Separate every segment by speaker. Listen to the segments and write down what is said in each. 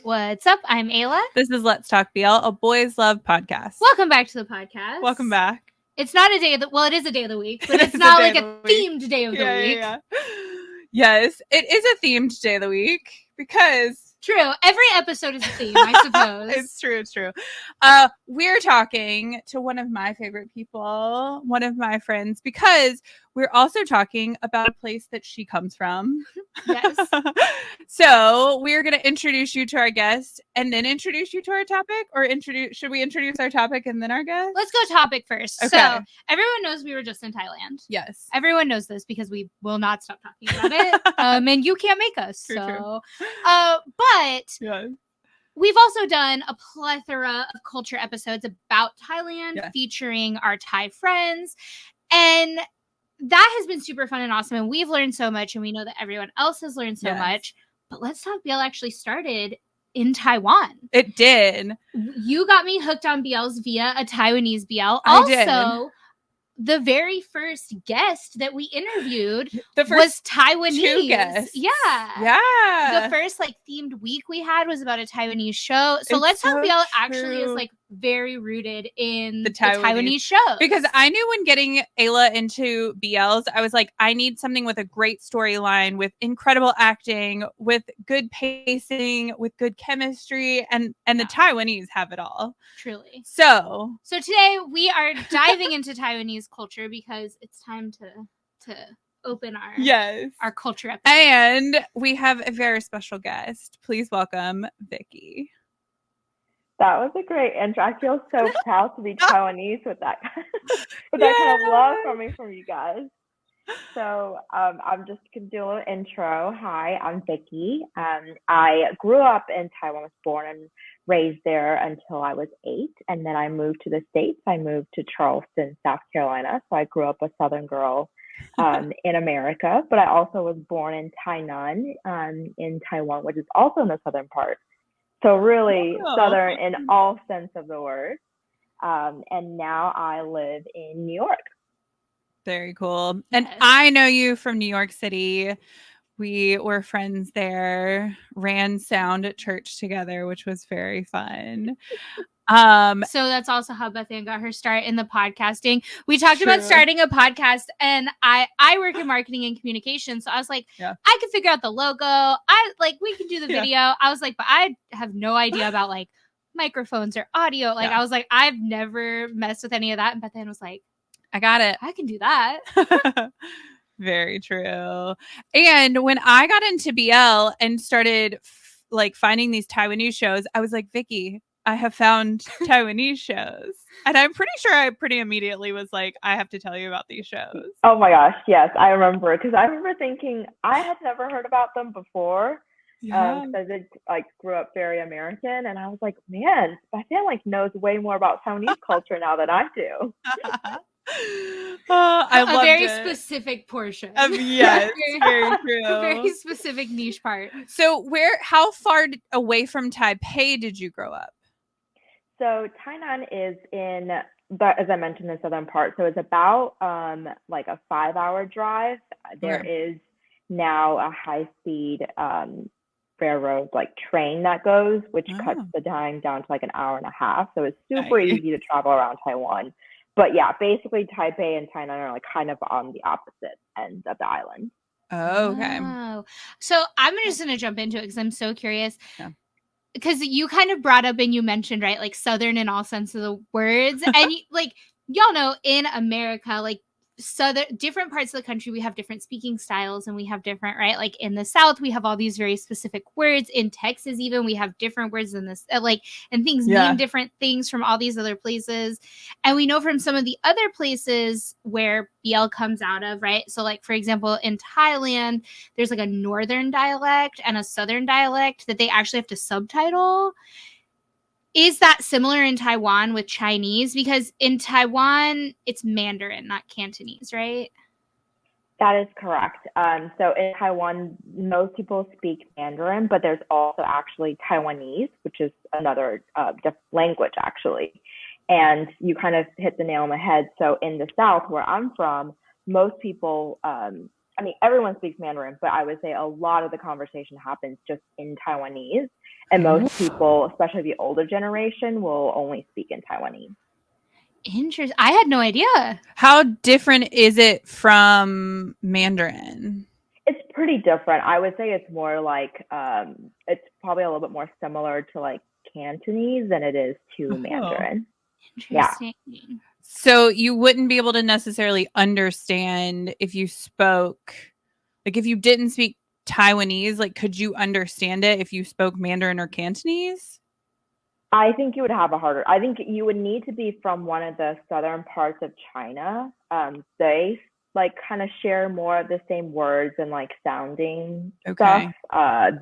Speaker 1: What's up? I'm Ayla.
Speaker 2: This is Let's Talk BL, a boys love podcast.
Speaker 1: Welcome back to the podcast.
Speaker 2: Welcome back.
Speaker 1: It's not a day of the, well, it is a day of the week, but it's not like a themed day of the week.
Speaker 2: Yeah. Yes, it is a themed day of the week because...
Speaker 1: True. Every episode is a theme, I suppose.
Speaker 2: It's true. We're talking to one of my favorite people, one of my friends, because we're also talking about a place that she comes from.
Speaker 1: Yes.
Speaker 2: So we're going to introduce you to our guest and then introduce you to our topic, or should we introduce our topic and then our guest?
Speaker 1: Let's go topic first.
Speaker 2: Okay.
Speaker 1: So everyone knows we were just in Thailand.
Speaker 2: Yes.
Speaker 1: Everyone knows this because we will not stop talking about it. And you can't make us.
Speaker 2: True.
Speaker 1: But
Speaker 2: Yeah.
Speaker 1: we've also done a plethora of culture episodes about Thailand,
Speaker 2: Yes.
Speaker 1: featuring our Thai friends. And that has been super fun and awesome. And we've learned so much. And we know that everyone else has learned so much. But Let's Talk BL actually started in Taiwan.
Speaker 2: It did.
Speaker 1: You got me hooked on BLs via a Taiwanese BL.
Speaker 2: I did.
Speaker 1: Also, the very first guest that we interviewed
Speaker 2: The first
Speaker 1: was Taiwanese.
Speaker 2: 2 guests.
Speaker 1: Yeah. The
Speaker 2: Yeah.
Speaker 1: first themed week we had was about a Taiwanese show. So
Speaker 2: It's
Speaker 1: Let's Talk
Speaker 2: so
Speaker 1: BL actually is
Speaker 2: true.
Speaker 1: very rooted in
Speaker 2: The
Speaker 1: the
Speaker 2: Taiwanese.
Speaker 1: Taiwanese shows.
Speaker 2: Because I knew when getting Ayla into BLs, I was like, I need something with a great storyline, with incredible acting, with good pacing, with good chemistry, and the Taiwanese have it all.
Speaker 1: Truly.
Speaker 2: So
Speaker 1: today we are diving into Taiwanese culture because it's time to open our culture episode.
Speaker 2: And we have a very special guest. Please welcome Vicky.
Speaker 3: That was a great intro. I feel so proud to be Taiwanese with that kind of love coming from you guys. So I'm just going to do a little intro. Hi, I'm Vicky. I grew up in Taiwan, was born and raised there until I was 8. And then I moved to the States. I moved to Charleston, South Carolina. So I grew up a Southern girl in America. But I also was born in Tainan in Taiwan, which is also in the southern part. So really Southern in all sense of the word. And now I live in New York.
Speaker 2: Very cool. And I know you from New York City. We were friends there, ran sound at church together, which was very fun.
Speaker 1: So that's also how Beth Ann got her start in the podcasting. We talked about starting a podcast, and I work in marketing and communication. So I was like, I can figure out the logo. We can do the video. I was like, but I have no idea about microphones or audio. I was like, I've never messed with any of that. And Beth Ann was like,
Speaker 2: I got it.
Speaker 1: I can do that.
Speaker 2: Very true. And when I got into BL and started finding these Taiwanese shows, I was like, Vicky, I have found Taiwanese shows. And I'm pretty sure I pretty immediately was like, I have to tell you about these shows.
Speaker 3: Oh my gosh, yes, I remember. Because I remember thinking I had never heard about them before. Because I did grew up very American, and I was like, man, I feel knows way more about Taiwanese culture now than I do.
Speaker 2: I love
Speaker 1: a very specific portion.
Speaker 2: Yes, very true.
Speaker 1: A very specific niche part.
Speaker 2: So how far away from Taipei did you grow up?
Speaker 3: So Tainan is in, as I mentioned, the southern part. So it's about a 5-hour drive. There is now a high-speed railroad train that goes, which cuts the time down to an hour and a half. So it's super easy to travel around Taiwan. But yeah, basically Taipei and Tainan are kind of on the opposite ends of the island.
Speaker 2: Oh, okay.
Speaker 1: Oh. So I'm just going to jump into it because I'm so curious. Yeah. Because you kind of brought up and you mentioned, right, Southern in all sense of the words. And y'all know in America, Southern, different parts of the country, we have different speaking styles, and we have different, right? In the South, we have all these very specific words. In Texas, even, we have different words than this, and things mean different things from all these other places. And we know from some of the other places where BL comes out of, right? So, for example, in Thailand, there's a northern dialect and a southern dialect that they actually have to subtitle. Is that similar in Taiwan with Chinese? Because in Taiwan, it's Mandarin, not Cantonese, right?
Speaker 3: That is correct. So in Taiwan, most people speak Mandarin, but there's also actually Taiwanese, which is another language, actually. And you kind of hit the nail on the head. So in the South, where I'm from, most people I mean, everyone speaks Mandarin, but I would say a lot of the conversation happens just in Taiwanese. And most people, especially the older generation, will only speak in Taiwanese.
Speaker 1: Interesting. I had no idea.
Speaker 2: How different is it from Mandarin?
Speaker 3: It's pretty different. I would say it's more like, it's probably a little bit more similar to like Cantonese than it is to Mandarin.
Speaker 1: Interesting.
Speaker 3: Yeah.
Speaker 2: So you wouldn't be able to necessarily understand if you spoke, like if you didn't speak Taiwanese, like could you understand it if you spoke Mandarin or Cantonese?
Speaker 3: I think you would have a harder. I think you would need to be from one of the southern parts of China. They like kind of share more of the same words and like sounding stuff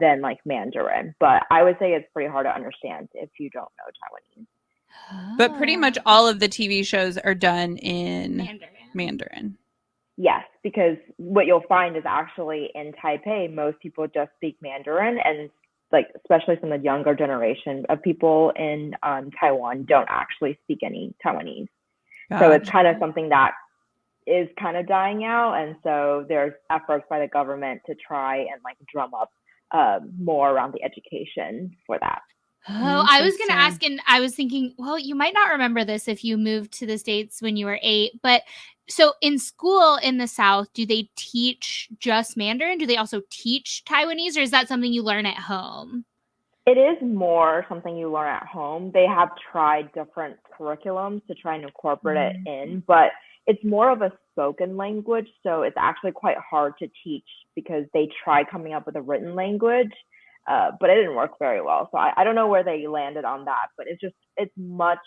Speaker 3: than like Mandarin. But I would say it's pretty hard to understand if you don't know Taiwanese.
Speaker 2: But pretty much all of the TV shows are done in Mandarin.
Speaker 3: Yes, because what you'll find is actually in Taipei, most people just speak Mandarin, and like especially from the younger generation of people in Taiwan don't actually speak any Taiwanese. Gotcha. So it's kind of something that is kind of dying out, and so there's efforts by the government to try and like drum up more around the education for that.
Speaker 1: Oh, I was going to ask, and I was thinking, well, you might not remember this if you moved to the States when you were 8, but so in school in the South, do they teach just Mandarin? Do they also teach Taiwanese, or is that something you learn at home?
Speaker 3: It is more something you learn at home. They have tried different curriculums to try and incorporate it in, but it's more of a spoken language, so it's actually quite hard to teach because they tried coming up with a written language. But it didn't work very well. So I don't know where they landed on that, but it's much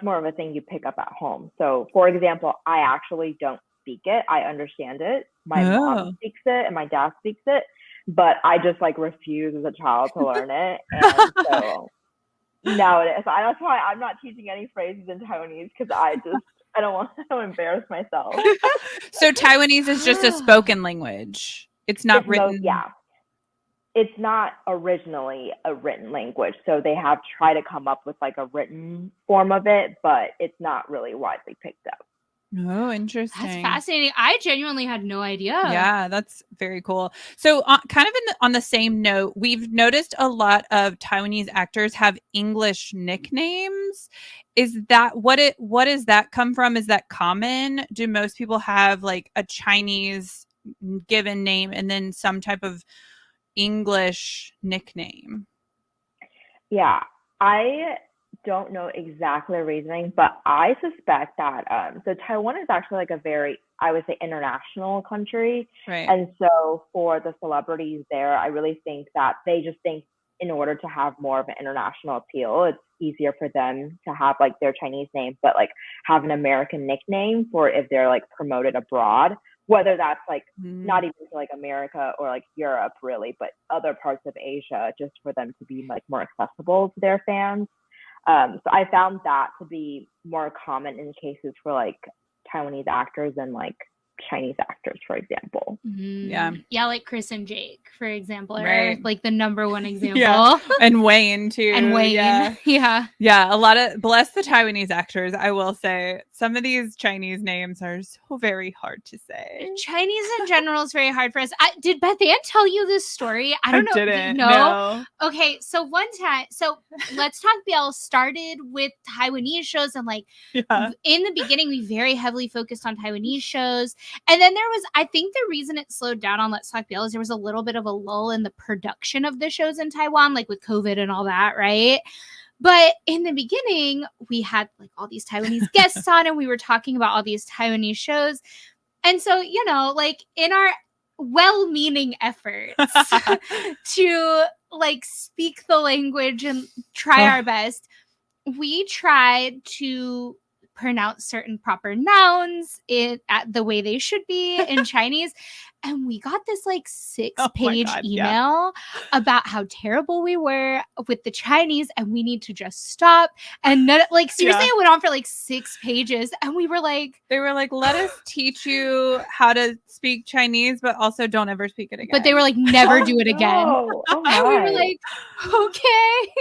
Speaker 3: more of a thing you pick up at home. So for example, I actually don't speak it. I understand it. My mom speaks it and my dad speaks it, but I just like refuse as a child to learn it. And so now it is. So that's why I'm not teaching any phrases in Taiwanese because I don't want to embarrass myself.
Speaker 2: So Taiwanese is just a spoken language. It's not written.
Speaker 3: It's not originally a written language, so they have tried to come up with like a written form of it, but it's not really widely picked up.
Speaker 2: Oh, interesting.
Speaker 1: That's fascinating. I genuinely had no idea.
Speaker 2: Yeah, that's very cool. So kind of on the same note, we've noticed a lot of Taiwanese actors have English nicknames. Is that what does that come from? Is that common? Do most people have like a Chinese given name and then some type of English nickname?
Speaker 3: Yeah, I don't know exactly the reasoning, but I suspect that so Taiwan is actually like a very, I would say, international country.
Speaker 2: Right.
Speaker 3: And so for the celebrities there, I really think that they just think in order to have more of an international appeal, it's easier for them to have like their Chinese name, but like have an American nickname for if they're like promoted abroad. Whether that's like not even to like America or like Europe really, but other parts of Asia, just for them to be like more accessible to their fans. So I found that to be more common in cases for like Taiwanese actors than like Chinese actors, for example.
Speaker 1: Yeah, like Chris and Jake, for example,
Speaker 2: right.
Speaker 1: are like the number one example.
Speaker 2: Yeah. And Wayne too.
Speaker 1: And Wayne. Yeah.
Speaker 2: A lot of bless the Taiwanese actors. I will say some of these Chinese names are so very hard to say.
Speaker 1: Chinese in general is very hard for us. Did Beth Ann tell you this story? I don't know.
Speaker 2: Didn't.
Speaker 1: No. Okay, so one time, Let's Talk BL started with Taiwanese shows, and like in the beginning, we very heavily focused on Taiwanese shows. And then I think the reason it slowed down on Let's Talk BL is there was a little bit of a lull in the production of the shows in Taiwan, like with COVID and all that, right? But in the beginning, we had like all these Taiwanese guests on, and we were talking about all these Taiwanese shows. And so, like in our well-meaning efforts to like speak the language and try our best, we tried to pronounce certain proper nouns at the way they should be in Chinese. And we got this like 6-page email about how terrible we were with the Chinese and we need to just stop. And seriously, it went on for like 6 pages. And we were like,
Speaker 2: they were like, let us teach you how to speak Chinese, but also don't ever speak it again.
Speaker 1: But they were like, never do it again.
Speaker 3: Oh,
Speaker 1: and we were like, okay.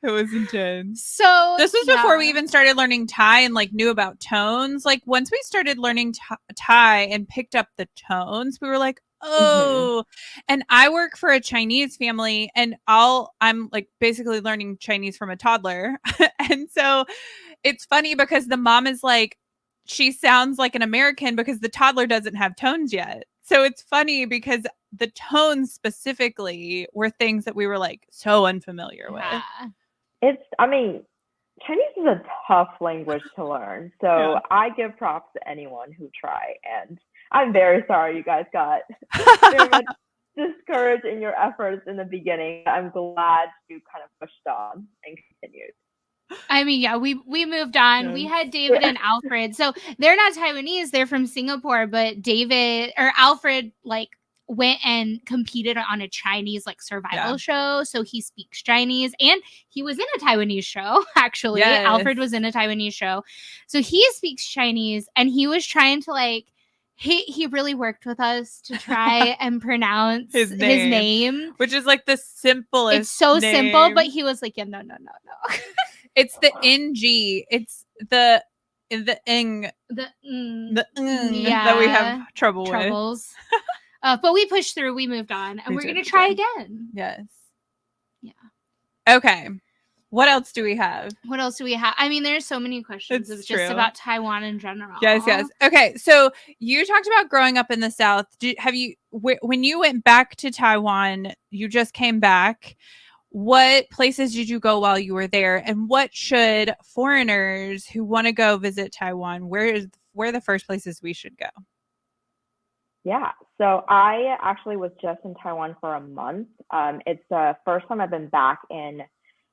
Speaker 2: It was intense.
Speaker 1: So
Speaker 2: this was before we even started learning Thai and like knew about tones. Like once we started learning Thai and picked up the tones, we were like, oh. And I work for a Chinese family, and I'm like basically learning Chinese from a toddler. And so it's funny because the mom is like, she sounds like an American because the toddler doesn't have tones yet. So it's funny because the tones specifically were things that we were like so unfamiliar with.
Speaker 3: Chinese is a tough language to learn. So I give props to anyone who try. And I'm very sorry you guys got very much discouraged in your efforts in the beginning. I'm glad you kind of pushed on and continued.
Speaker 1: I mean, yeah, we moved on. We had David and Alfred. So they're not Taiwanese. They're from Singapore. But Alfred, like, went and competed on a Chinese, like, survival show. So he speaks Chinese. And he was in a Taiwanese show, actually. Yes. Alfred was in a Taiwanese show. So he speaks Chinese. And he was trying to, like, he really worked with us to try and pronounce his name.
Speaker 2: Which is, like, the simplest
Speaker 1: It's so
Speaker 2: name.
Speaker 1: simple. But he was like, yeah, no.
Speaker 2: It's the NG. It's the ing.
Speaker 1: The
Speaker 2: that we have troubles
Speaker 1: with. But we pushed through. We moved on. And we're going to try again.
Speaker 2: Yes.
Speaker 1: Yeah.
Speaker 2: Okay. What else do we have?
Speaker 1: I mean, there's so many questions. It's just about Taiwan in general.
Speaker 2: Yes. Okay. So you talked about growing up in the South. When you went back to Taiwan, you just came back. What places did you go while you were there? And what should foreigners who want to go visit Taiwan, where the first places we should go?
Speaker 3: Yeah. So I actually was just in Taiwan for a month. It's the first time I've been back in, I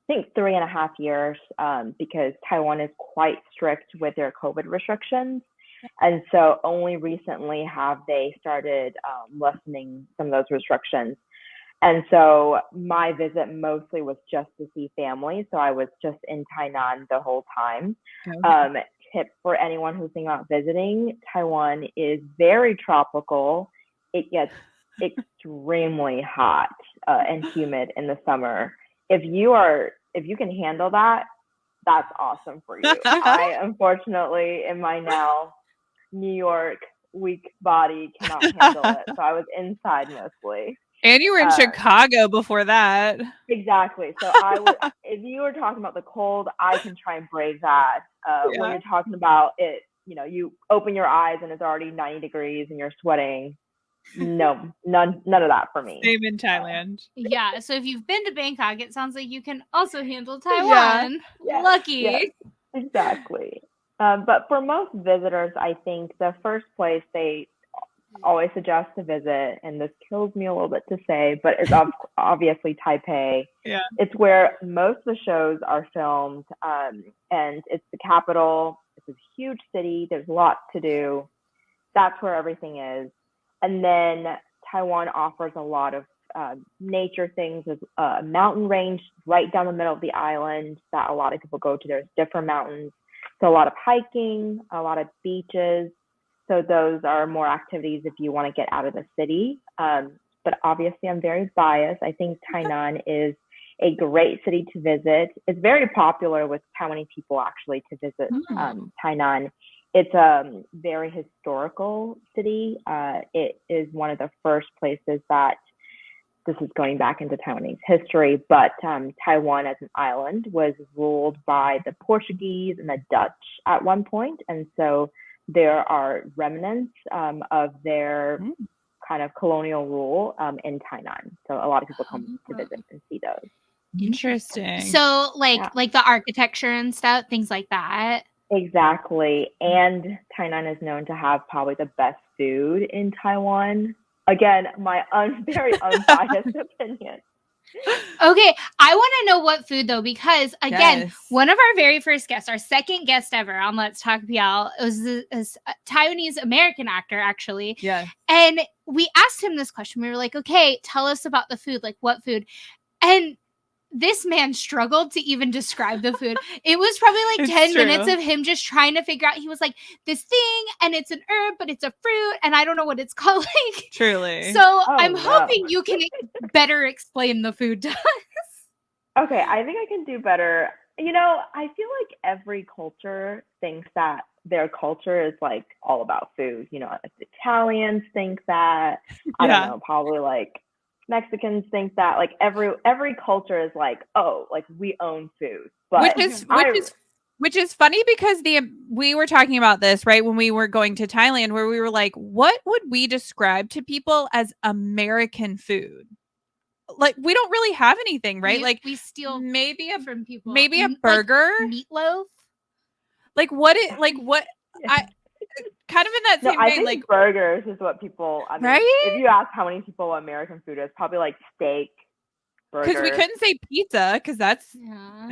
Speaker 3: think, 3.5 years, because Taiwan is quite strict with their COVID restrictions. And so only recently have they started lessening some of those restrictions. And so my visit mostly was just to see family. So I was just in Tainan the whole time. Okay. Tip for anyone who's thinking about visiting, Taiwan is very tropical. It gets extremely hot and humid in the summer. If you can handle that, that's awesome for you. I, unfortunately, in my now New York weak body, cannot handle it. So I was inside mostly.
Speaker 2: And you were in Chicago before that.
Speaker 3: Exactly. So if you were talking about the cold, I can try and brave that. When you're talking about it, you open your eyes and it's already 90 degrees and you're sweating. No, none of that for me.
Speaker 2: Same in Thailand.
Speaker 1: Yeah. So if you've been to Bangkok, it sounds like you can also handle Taiwan. Yeah. Lucky.
Speaker 3: Yes, exactly. But for most visitors, I think the first place they always suggest to visit, and this kills me a little bit to say, but it's obviously Taipei. Yeah. It's where most of the shows are filmed, and it's the capital. It's a huge city. There's lots to do. That's where everything is. And then Taiwan offers a lot of nature things. There's a mountain range right down the middle of the island that a lot of people go to. There's different mountains. So a lot of hiking, a lot of beaches. So those are more activities if you want to get out of the city. But obviously, I'm very biased. I think Tainan is a great city to visit. It's very popular with Taiwanese people, actually, to visit Tainan. It's a very historical city. It is one of the first places that, this is going back into Taiwanese history, but Taiwan as an island was ruled by the Portuguese and the Dutch at one point. And so there are remnants of their kind of colonial rule in Tainan. So a lot of people come to visit and see those.
Speaker 2: Interesting.
Speaker 1: So like the architecture and stuff, things like that.
Speaker 3: Exactly. And Tainan is known to have probably the best food in Taiwan. Again, my very unbiased opinion.
Speaker 1: Okay, I want to know what food though, because again, one of our very first guests, our second guest ever on Let's Talk PL, was a Taiwanese American actor, actually. Yeah. And we asked him this question. We were like, okay, tell us about the food, like what food? And this man struggled to even describe the food. It was probably like 10 minutes of him just trying to figure out. He was like, this thing, and it's an herb, but it's a fruit, and I don't know what it's called.
Speaker 2: Truly.
Speaker 1: So I'm hoping you can better explain the food to us.
Speaker 3: Okay, I think I can do better. You know, I feel like every culture thinks that their culture is like all about food. You know, like the Italians think that. I don't
Speaker 2: Yeah.
Speaker 3: know, probably like Mexicans think that. Like every culture is like, oh, like we own food.
Speaker 2: Which
Speaker 3: But
Speaker 2: is which
Speaker 3: I
Speaker 2: is which is funny because we were talking about this right when we were going to Thailand, where we were like, what would we describe to people as American food? Like we don't really have anything, right? Like
Speaker 1: we steal
Speaker 2: maybe a
Speaker 1: from people.
Speaker 2: maybe a burger.
Speaker 1: Like meatloaf.
Speaker 2: Like what I kind of in that
Speaker 3: no,
Speaker 2: same
Speaker 3: I
Speaker 2: vein,
Speaker 3: think
Speaker 2: like
Speaker 3: burgers is what people. I mean,
Speaker 2: right?
Speaker 3: if you ask how many people what American food is, probably like steak,
Speaker 2: Because we
Speaker 3: burger.
Speaker 2: couldn't say pizza because that's
Speaker 1: Yeah.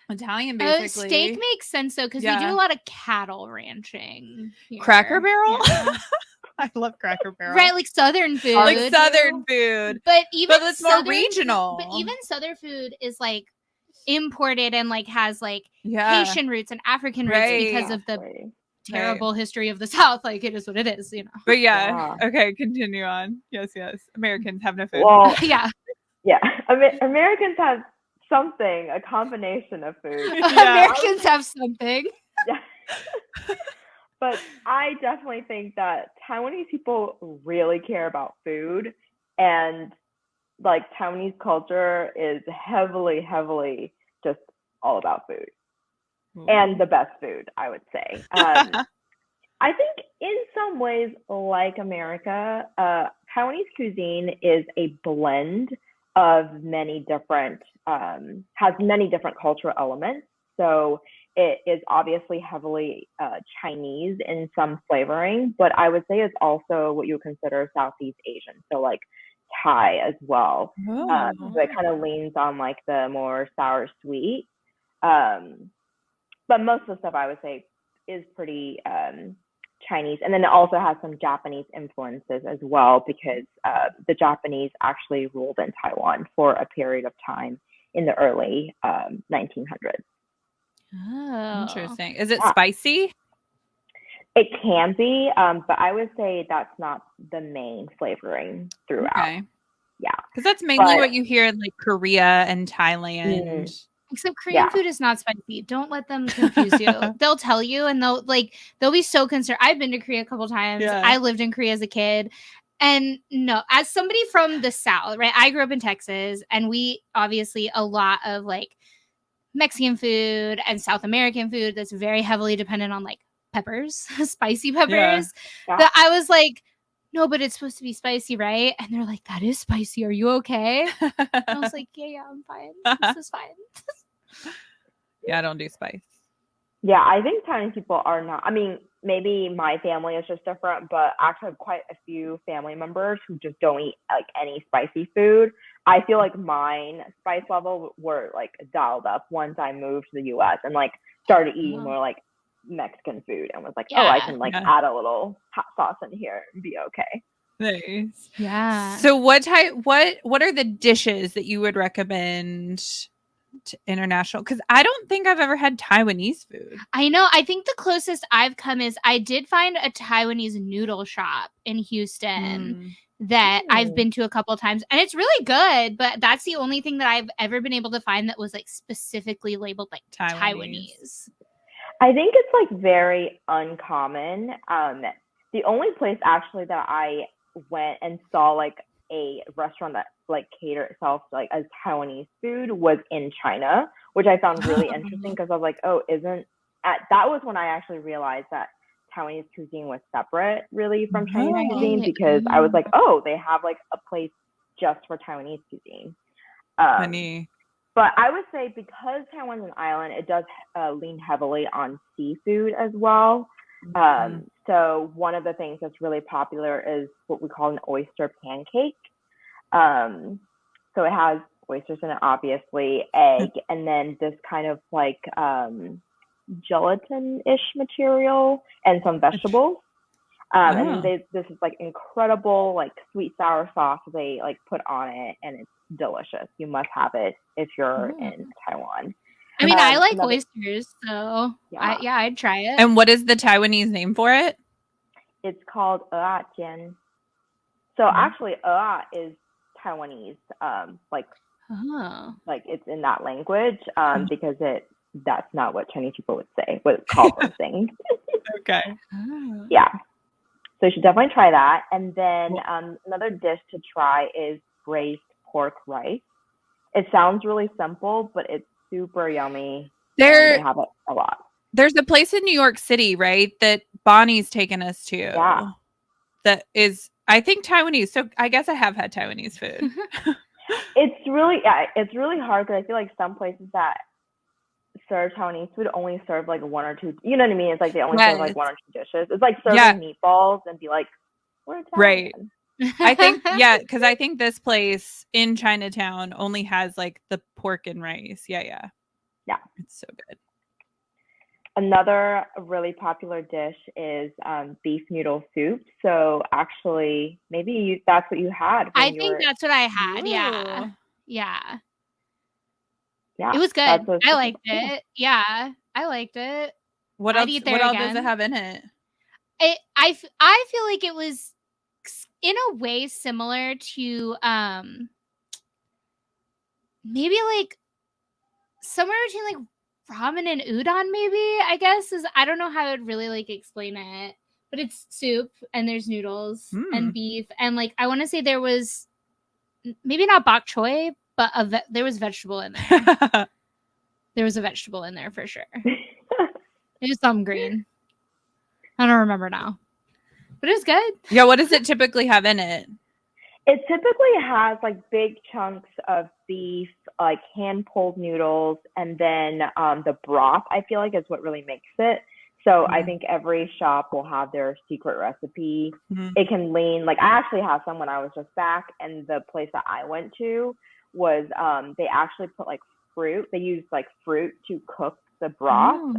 Speaker 2: Italian basically.
Speaker 1: Steak makes sense though because we do a lot of cattle ranching. Here.
Speaker 2: Cracker Barrel.
Speaker 1: Yeah.
Speaker 2: I love Cracker Barrel.
Speaker 1: Right, like Southern food.
Speaker 2: Like Southern food.
Speaker 1: But
Speaker 2: it's more regional.
Speaker 1: But even Southern food is like imported and like has like
Speaker 2: Yeah.
Speaker 1: Haitian roots and African roots because of the
Speaker 3: Exactly.
Speaker 1: terrible history of the South. Like it is what it is, you know.
Speaker 2: But okay, continue on. Yes. Americans have no food.
Speaker 3: Well,
Speaker 1: yeah.
Speaker 3: Americans have something, a combination of food.
Speaker 1: Americans have something.
Speaker 3: Yeah. But I definitely think that Taiwanese people really care about food, and like Taiwanese culture is heavily just all about food. And the best food, I would say. I think in some ways, like America, Taiwanese cuisine is a blend of many different, has many different cultural elements. So it is obviously heavily Chinese in some flavoring, but I would say it's also what you would consider Southeast Asian. So like Thai as well. So it kind of leans on like the more sour sweet. But most of the stuff I would say is pretty Chinese. And then it also has some Japanese influences as well, because the Japanese actually ruled in Taiwan for a period of time in the early 1900s.
Speaker 1: Oh.
Speaker 2: Interesting. Is it spicy?
Speaker 3: It can be, but I would say that's not the main flavoring throughout. Okay. Yeah.
Speaker 2: Because that's mainly what you hear in like Korea and Thailand.
Speaker 1: Except Korean food is not spicy. Don't let them confuse you. They'll tell you and they'll be so concerned. I've been to Korea a couple times. Yeah. I lived in Korea as a kid. And no, as somebody from the South, right? I grew up in Texas, and we obviously a lot of like Mexican food and South American food that's very heavily dependent on like peppers, spicy peppers. Yeah. That I was like, no, but it's supposed to be spicy, right? And they're like, that is spicy. Are you okay? And I was like, yeah, I'm fine. This is fine.
Speaker 2: Yeah, I don't do spice.
Speaker 3: Yeah, I think Chinese people are not. I mean, maybe my family is just different, but I actually have quite a few family members who just don't eat like any spicy food. I feel like mine spice level were like dialed up once I moved to the US and like started eating more like Mexican food and was like, I can like add a little hot sauce in here and be okay.
Speaker 2: Nice.
Speaker 1: Yeah.
Speaker 2: So what are the dishes that you would recommend to international? Because I don't think I've ever had Taiwanese food.
Speaker 1: I know. I think the closest I've come is I did find a Taiwanese noodle shop in Houston that I've been to a couple of times, and it's really good, but that's the only thing that I've ever been able to find that was like specifically labeled like Taiwanese.
Speaker 3: I think it's like very uncommon. The only place actually that I went and saw like a restaurant that like catered itself to, like as Taiwanese food was in China, which I found really interesting because I was like, that was when I actually realized that Taiwanese cuisine was separate really from Chinese cuisine, because I was like, they have like a place just for Taiwanese cuisine.
Speaker 2: Funny.
Speaker 3: But I would say because Taiwan's an island, it does lean heavily on seafood as well. So one of the things that's really popular is what we call an oyster pancake. So it has oysters in it, obviously, egg, and then this kind of like gelatin-ish material and some vegetables. And then this is like incredible like sweet sour sauce they like put on it, and it's delicious. You must have it if you're in Taiwan.
Speaker 1: I mean, I like oysters, so I'd try it.
Speaker 2: And what is the Taiwanese name for it?
Speaker 3: It's called jian. So actually, is Taiwanese, like
Speaker 1: Oh.
Speaker 3: Like it's in that language, because that's not what Chinese people would say. What it's called those things.
Speaker 2: Okay.
Speaker 1: Oh.
Speaker 3: Yeah. So you should definitely try that. And then another dish to try is braised pork rice. It sounds really simple, but it's super yummy. They have it a lot.
Speaker 2: There's a place in New York City, right, that Bonnie's taken us to.
Speaker 3: Yeah.
Speaker 2: That is, I think, Taiwanese. So I guess I have had Taiwanese food.
Speaker 3: It's really hard because I feel like some places that serve Taiwanese food only serve like one or two. You know what I mean? It's like they only serve like one or two dishes. It's like serving meatballs and be like, we're Italian.
Speaker 2: Right. I think, because I think this place in Chinatown only has like the pork and rice. Yeah. It's so good.
Speaker 3: Another really popular dish is beef noodle soup. So actually, maybe that's what you had.
Speaker 1: I think that's what I had.
Speaker 2: Ooh.
Speaker 1: Yeah.
Speaker 3: Yeah.
Speaker 1: It was good. I liked it. Yeah. I liked it.
Speaker 2: What else does it have in it?
Speaker 1: I feel like it was in a way similar to maybe like somewhere between like ramen and udon, maybe, I guess. I don't know how I would really like explain it. But it's soup and there's noodles and beef. And like I want to say there was maybe not bok choy, but there was vegetable in there. There was a vegetable in there for sure. It was some green. I don't remember now. But it was good.
Speaker 2: Yeah, what does it typically have in it?
Speaker 3: It typically has like big chunks of beef, like hand-pulled noodles, and then the broth, I feel like, is what really makes it. So I think every shop will have their secret recipe. It can lean, like I actually have some when I was just back, and the place that I went to was they actually put like fruit. They used like fruit to cook the broth.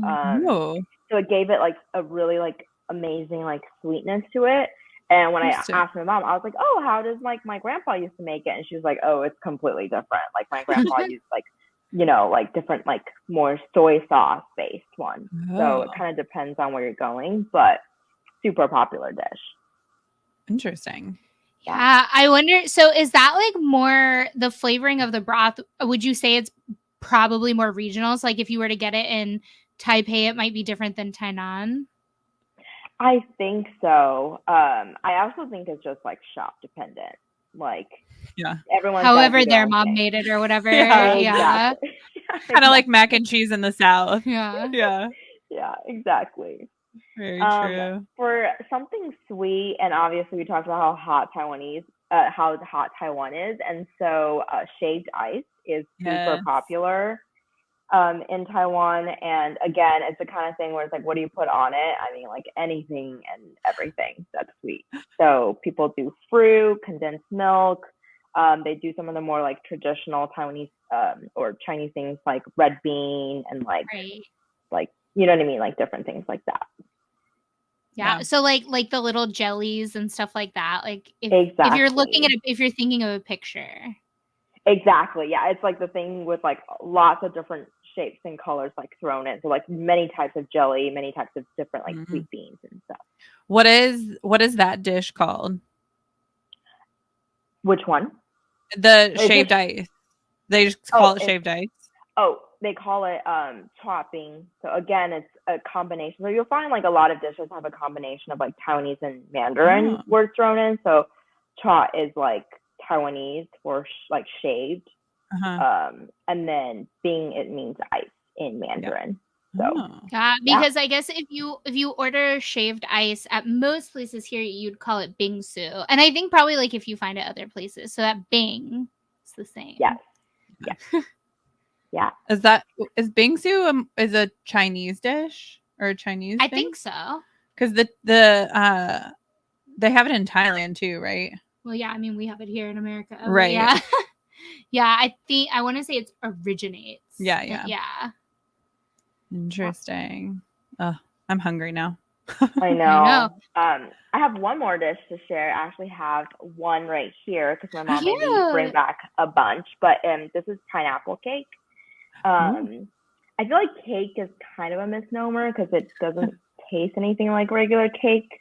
Speaker 3: So it gave it like a really like amazing like sweetness to it. And when I asked my mom, I was like, oh, how does like my grandpa used to make it? And she was like, oh, it's completely different. Like my grandpa used like, you know, like different, like more soy sauce based one. So it kind of depends on where you're going, but super popular dish.
Speaker 2: Interesting.
Speaker 1: Yeah. I wonder, so is that like more the flavoring of the broth? Would you say it's probably more regional? So like if you were to get it in Taipei, it might be different than Tainan?
Speaker 3: I think so. I also think it's just like shop dependent. Like, everyone.
Speaker 1: However, their mom made it or whatever. Yeah.
Speaker 2: Kind of like mac and cheese in the South.
Speaker 1: Yeah,
Speaker 3: exactly.
Speaker 2: Very true.
Speaker 3: For something sweet, and obviously we talked about how hot Taiwan is, and so shaved ice is super popular in Taiwan. And again, it's the kind of thing where it's like, what do you put on it? I mean, like anything and everything that's sweet. So people do fruit, condensed milk. They do some of the more like traditional Taiwanese or Chinese things like red bean and like you know what I mean, like different things like that.
Speaker 1: Yeah. So like the little jellies and stuff like that. Like if you're looking at if you're thinking of a picture.
Speaker 3: Exactly. Yeah. It's like the thing with like lots of different shapes and colors like thrown in. So like many types of jelly, many types of different like sweet beans and stuff.
Speaker 2: What is that dish called?
Speaker 3: Which one?
Speaker 2: The shaved ice. They just call it shaved ice.
Speaker 3: Oh, they call it chopping. So again, it's a combination. So you'll find like a lot of dishes have a combination of like Taiwanese and Mandarin words thrown in. So cha is like Taiwanese for like shaved. And then bing, it means ice in Mandarin.
Speaker 1: Because I guess if you order shaved ice at most places here, you'd call it bingsu. And I think probably like if you find it other places, so that bing is the same.
Speaker 3: Yes. Yeah.
Speaker 2: Is bingsu is a Chinese dish or a Chinese thing?
Speaker 1: I think so.
Speaker 2: Because they have it in Thailand too, right?
Speaker 1: Well, yeah. I mean, we have it here in America,
Speaker 2: right?
Speaker 1: Yeah. Yeah. I want to say it originates.
Speaker 2: Yeah. Interesting. I'm hungry now.
Speaker 3: I know. I have one more dish to share. I actually have one right here because my mom made me bring back a bunch. But this is pineapple cake. I feel like cake is kind of a misnomer because it doesn't taste anything like regular cake.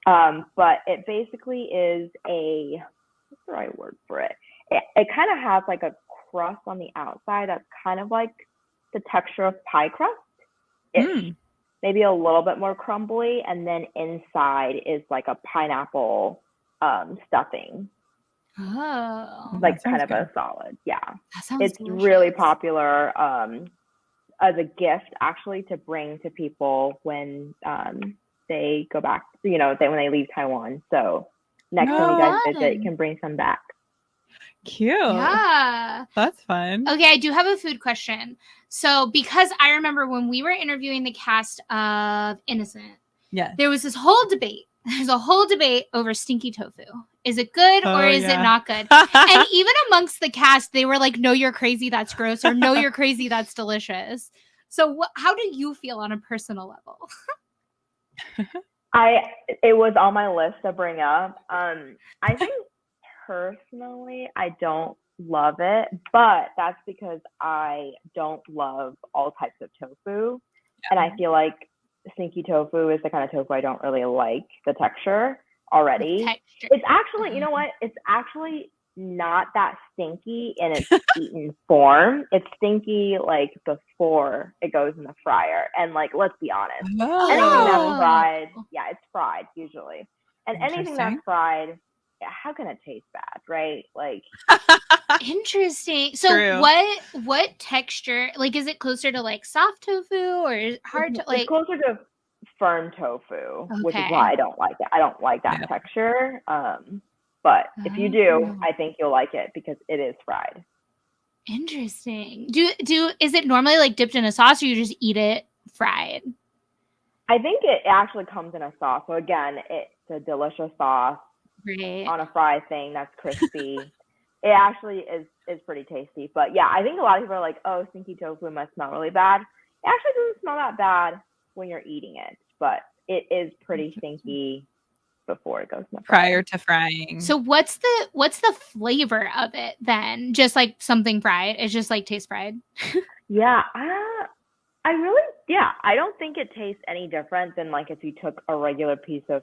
Speaker 3: But it basically is what's the right word for it? It kind of has like a crust on the outside that's kind of like the texture of pie crust. Maybe a little bit more crumbly, and then inside is like a pineapple stuffing.
Speaker 1: Oh,
Speaker 3: like kind of a solid. Yeah,
Speaker 1: that sounds
Speaker 3: it's
Speaker 1: delicious.
Speaker 3: really popular as a gift actually to bring to people when they go back. You know, when they leave Taiwan. So next time you guys visit, you can bring some back.
Speaker 2: Cute.
Speaker 1: Yeah.
Speaker 2: That's fun.
Speaker 1: Okay, I do have a food question. So, because I remember when we were interviewing the cast of Innocent, there was this whole debate. There's a whole debate over stinky tofu. Is it good or is it not good? And even amongst the cast, they were like, no, you're crazy, that's gross, or no, you're crazy, that's delicious. So how do you feel on a personal level?
Speaker 3: It was on my list to bring up. I think personally, I don't love it, but that's because I don't love all types of tofu. And I feel like stinky tofu is the kind of tofu I don't really like the texture already. It's actually, you know what? It's actually not that stinky in its eaten form. It's stinky like before it goes in the fryer. And like, let's be honest, anything that's fried, it's fried usually. And anything that's fried, how can it taste bad, right? Like,
Speaker 1: interesting. So what texture? Like, is it closer to like soft tofu or is it hard to like?
Speaker 3: It's closer to firm tofu, which is why I don't like it. I don't like that texture. But if you do, I think you'll like it because it is fried.
Speaker 1: Interesting. Is it normally like dipped in a sauce or you just eat it fried?
Speaker 3: I think it actually comes in a sauce. So again, it's a delicious sauce on a fried thing that's crispy. It actually is pretty tasty. But yeah, I think a lot of people are like, oh, stinky tofu must smell really bad. It actually doesn't smell that bad when you're eating it, but it is pretty stinky before it goes in the
Speaker 2: prior to frying.
Speaker 1: So what's the flavor of it then? Just like something fried? It just like tastes fried?
Speaker 3: Yeah, I don't think it tastes any different than like if you took a regular piece of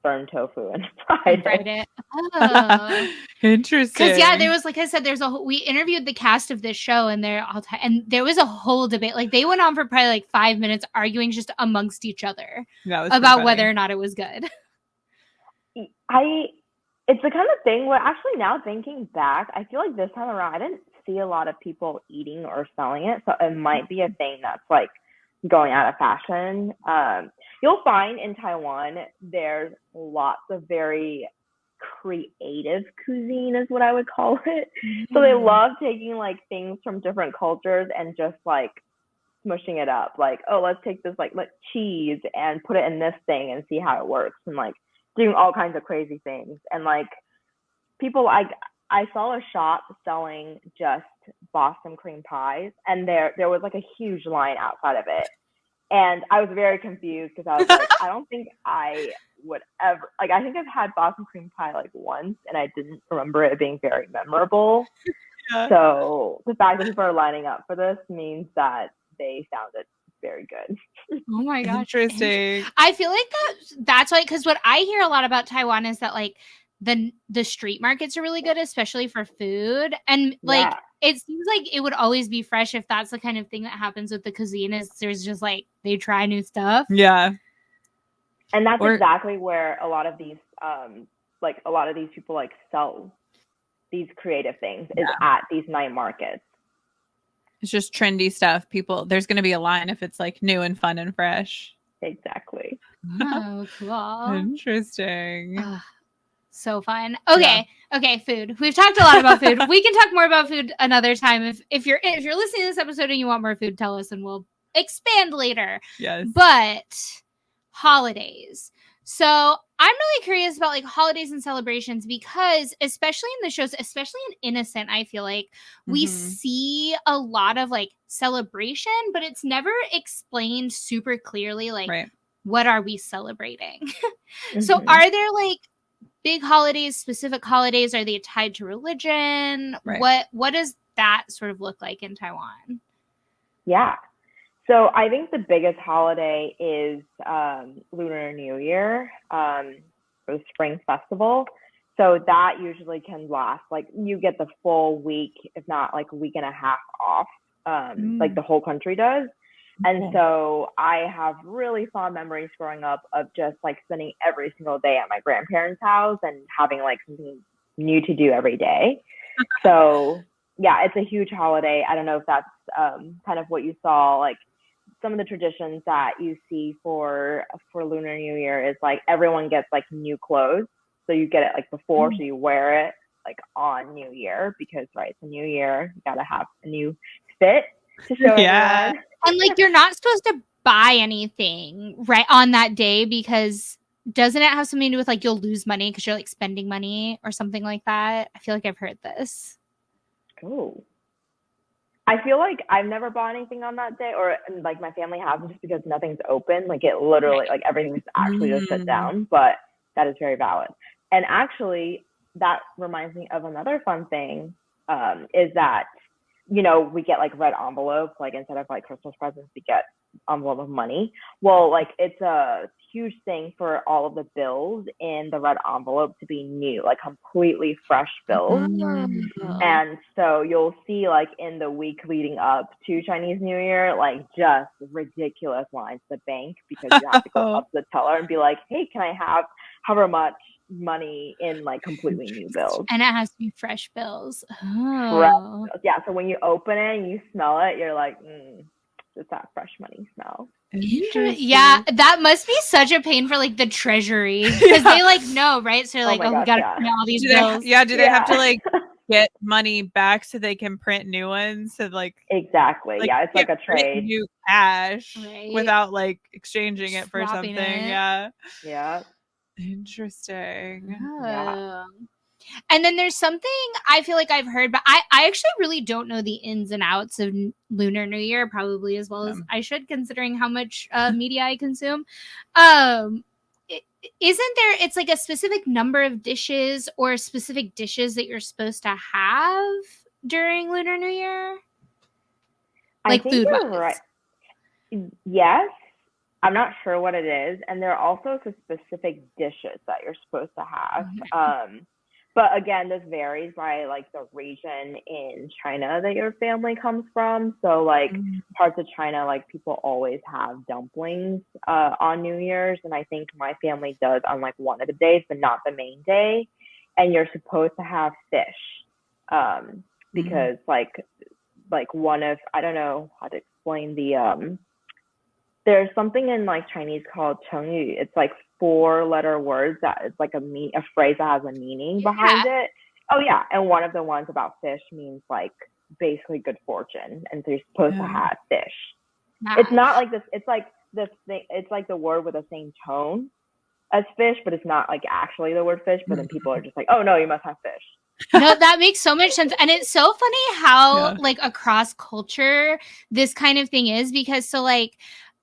Speaker 3: firm tofu and fried it.
Speaker 1: Oh.
Speaker 2: Interesting.
Speaker 1: Because there was, like I said, we interviewed the cast of this show and and there was a whole debate. Like they went on for probably like 5 minutes arguing just amongst each other about whether or not it was good.
Speaker 3: It's the kind of thing where actually now thinking back, I feel like this time around I didn't see a lot of people eating or selling it, so it might be a thing that's like going out of fashion. You'll find in Taiwan there's lots of very creative cuisine is what I would call it. So they love taking like things from different cultures and just like smushing it up. Like, oh, let's take this like cheese and put it in this thing and see how it works, and like doing all kinds of crazy things. And like people, I saw a shop selling just Boston cream pies, and there was like a huge line outside of it. And I was very confused because I was like, I don't think I would ever, like, I think I've had Boston cream pie like once and I didn't remember it being very memorable. Yeah. So the fact that people are lining up for this means that they found it very good.
Speaker 1: Oh my gosh.
Speaker 2: Interesting.
Speaker 1: I feel like that's why, because what I hear a lot about Taiwan is that like the street markets are really good, especially for food. And like, it seems like it would always be fresh if that's the kind of thing that happens with the cuisine is there's just like, they try new stuff.
Speaker 2: Yeah.
Speaker 3: And that's exactly where a lot of these people like sell these creative things is at these night markets.
Speaker 2: It's just trendy stuff. There's going to be a line if it's like new and fun and fresh.
Speaker 3: Exactly.
Speaker 1: Oh, cool.
Speaker 2: Interesting.
Speaker 1: So fun. Okay. Yeah. Okay. Food. We've talked a lot about food. We can talk more about food another time. If you're listening to this episode and you want more food, tell us and we'll expand later.
Speaker 2: Yes.
Speaker 1: But holidays. So I'm really curious about like holidays and celebrations because especially in the shows, especially in Innocent, I feel like we see a lot of like celebration, but it's never explained super clearly. Like, what are we celebrating? So are there like big holidays, specific holidays? Are they tied to religion? What does that sort of look like in Taiwan?
Speaker 3: Yeah. So I think the biggest holiday is Lunar New Year, or the Spring Festival. So that usually can last, like you get the full week, if not like a week and a half off, like the whole country does. And so I have really fond memories growing up of just like spending every single day at my grandparents' house and having like something new to do every day. So yeah, it's a huge holiday. I don't know if that's kind of what you saw, like some of the traditions that you see for Lunar New Year is like everyone gets like new clothes. So you get it like before, so you wear it like on New Year because it's a new year. You gotta have a new fit to show everyone.
Speaker 1: And like you're not supposed to buy anything right on that day because doesn't it have something to do with like you'll lose money because you're like spending money or something like that? I feel like I've heard this.
Speaker 3: Oh. I feel like I've never bought anything on that day, or like my family hasn't, just because nothing's open. Like it literally, like everything's actually just shut down. But that is very valid. And actually, that reminds me of another fun thing, is that, you know, we get like red envelopes, like instead of like Christmas presents, we get envelope of money. Well, like it's a huge thing for all of the bills in the red envelope to be new, like completely fresh bills. And so you'll see like in the week leading up to Chinese New Year, like just ridiculous lines to the bank because you have to go up to the teller and be like, hey, can I have however much money in like completely new bills?
Speaker 1: And it has to be fresh bills.
Speaker 3: Oh. Yeah, so when you open it and you smell it, you're like, it's that fresh money smell.
Speaker 1: Yeah, that must be such a pain for like the treasury because they like know, right? So they're like, we gotta print all these bills.
Speaker 2: Do they have to like get money back so they can print new ones? So like
Speaker 3: exactly, like, it's like a trade.
Speaker 2: New cash without like exchanging it for something. Yeah. Interesting.
Speaker 1: Yeah. And then there's something I feel like I've heard, but I actually really don't know the ins and outs of Lunar New Year, probably as well as I should, considering how much media I consume. Isn't there, it's like a specific number of dishes or specific dishes that you're supposed to have during Lunar New Year? Like food-wise.
Speaker 3: Right. Yes. I'm not sure what it is. And there are also some specific dishes that you're supposed to have. But again, this varies by like the region in China that your family comes from. So like parts of China, like people always have dumplings on New Year's. And I think my family does on like one of the days, but not the main day. And you're supposed to have fish because like one of, I don't know how to explain the, there's something in like Chinese called chengyu. It's like 4-letter words that it's like a phrase that has a meaning behind it. Oh yeah, and one of the ones about fish means like basically good fortune, and so you're supposed to have fish. It's not like this. It's like this thing. It's like the word with the same tone as fish, but it's not like actually the word fish. But then people are just like, oh no, you must have fish.
Speaker 1: No, that makes so much sense. And it's so funny how like across culture this kind of thing is, because so like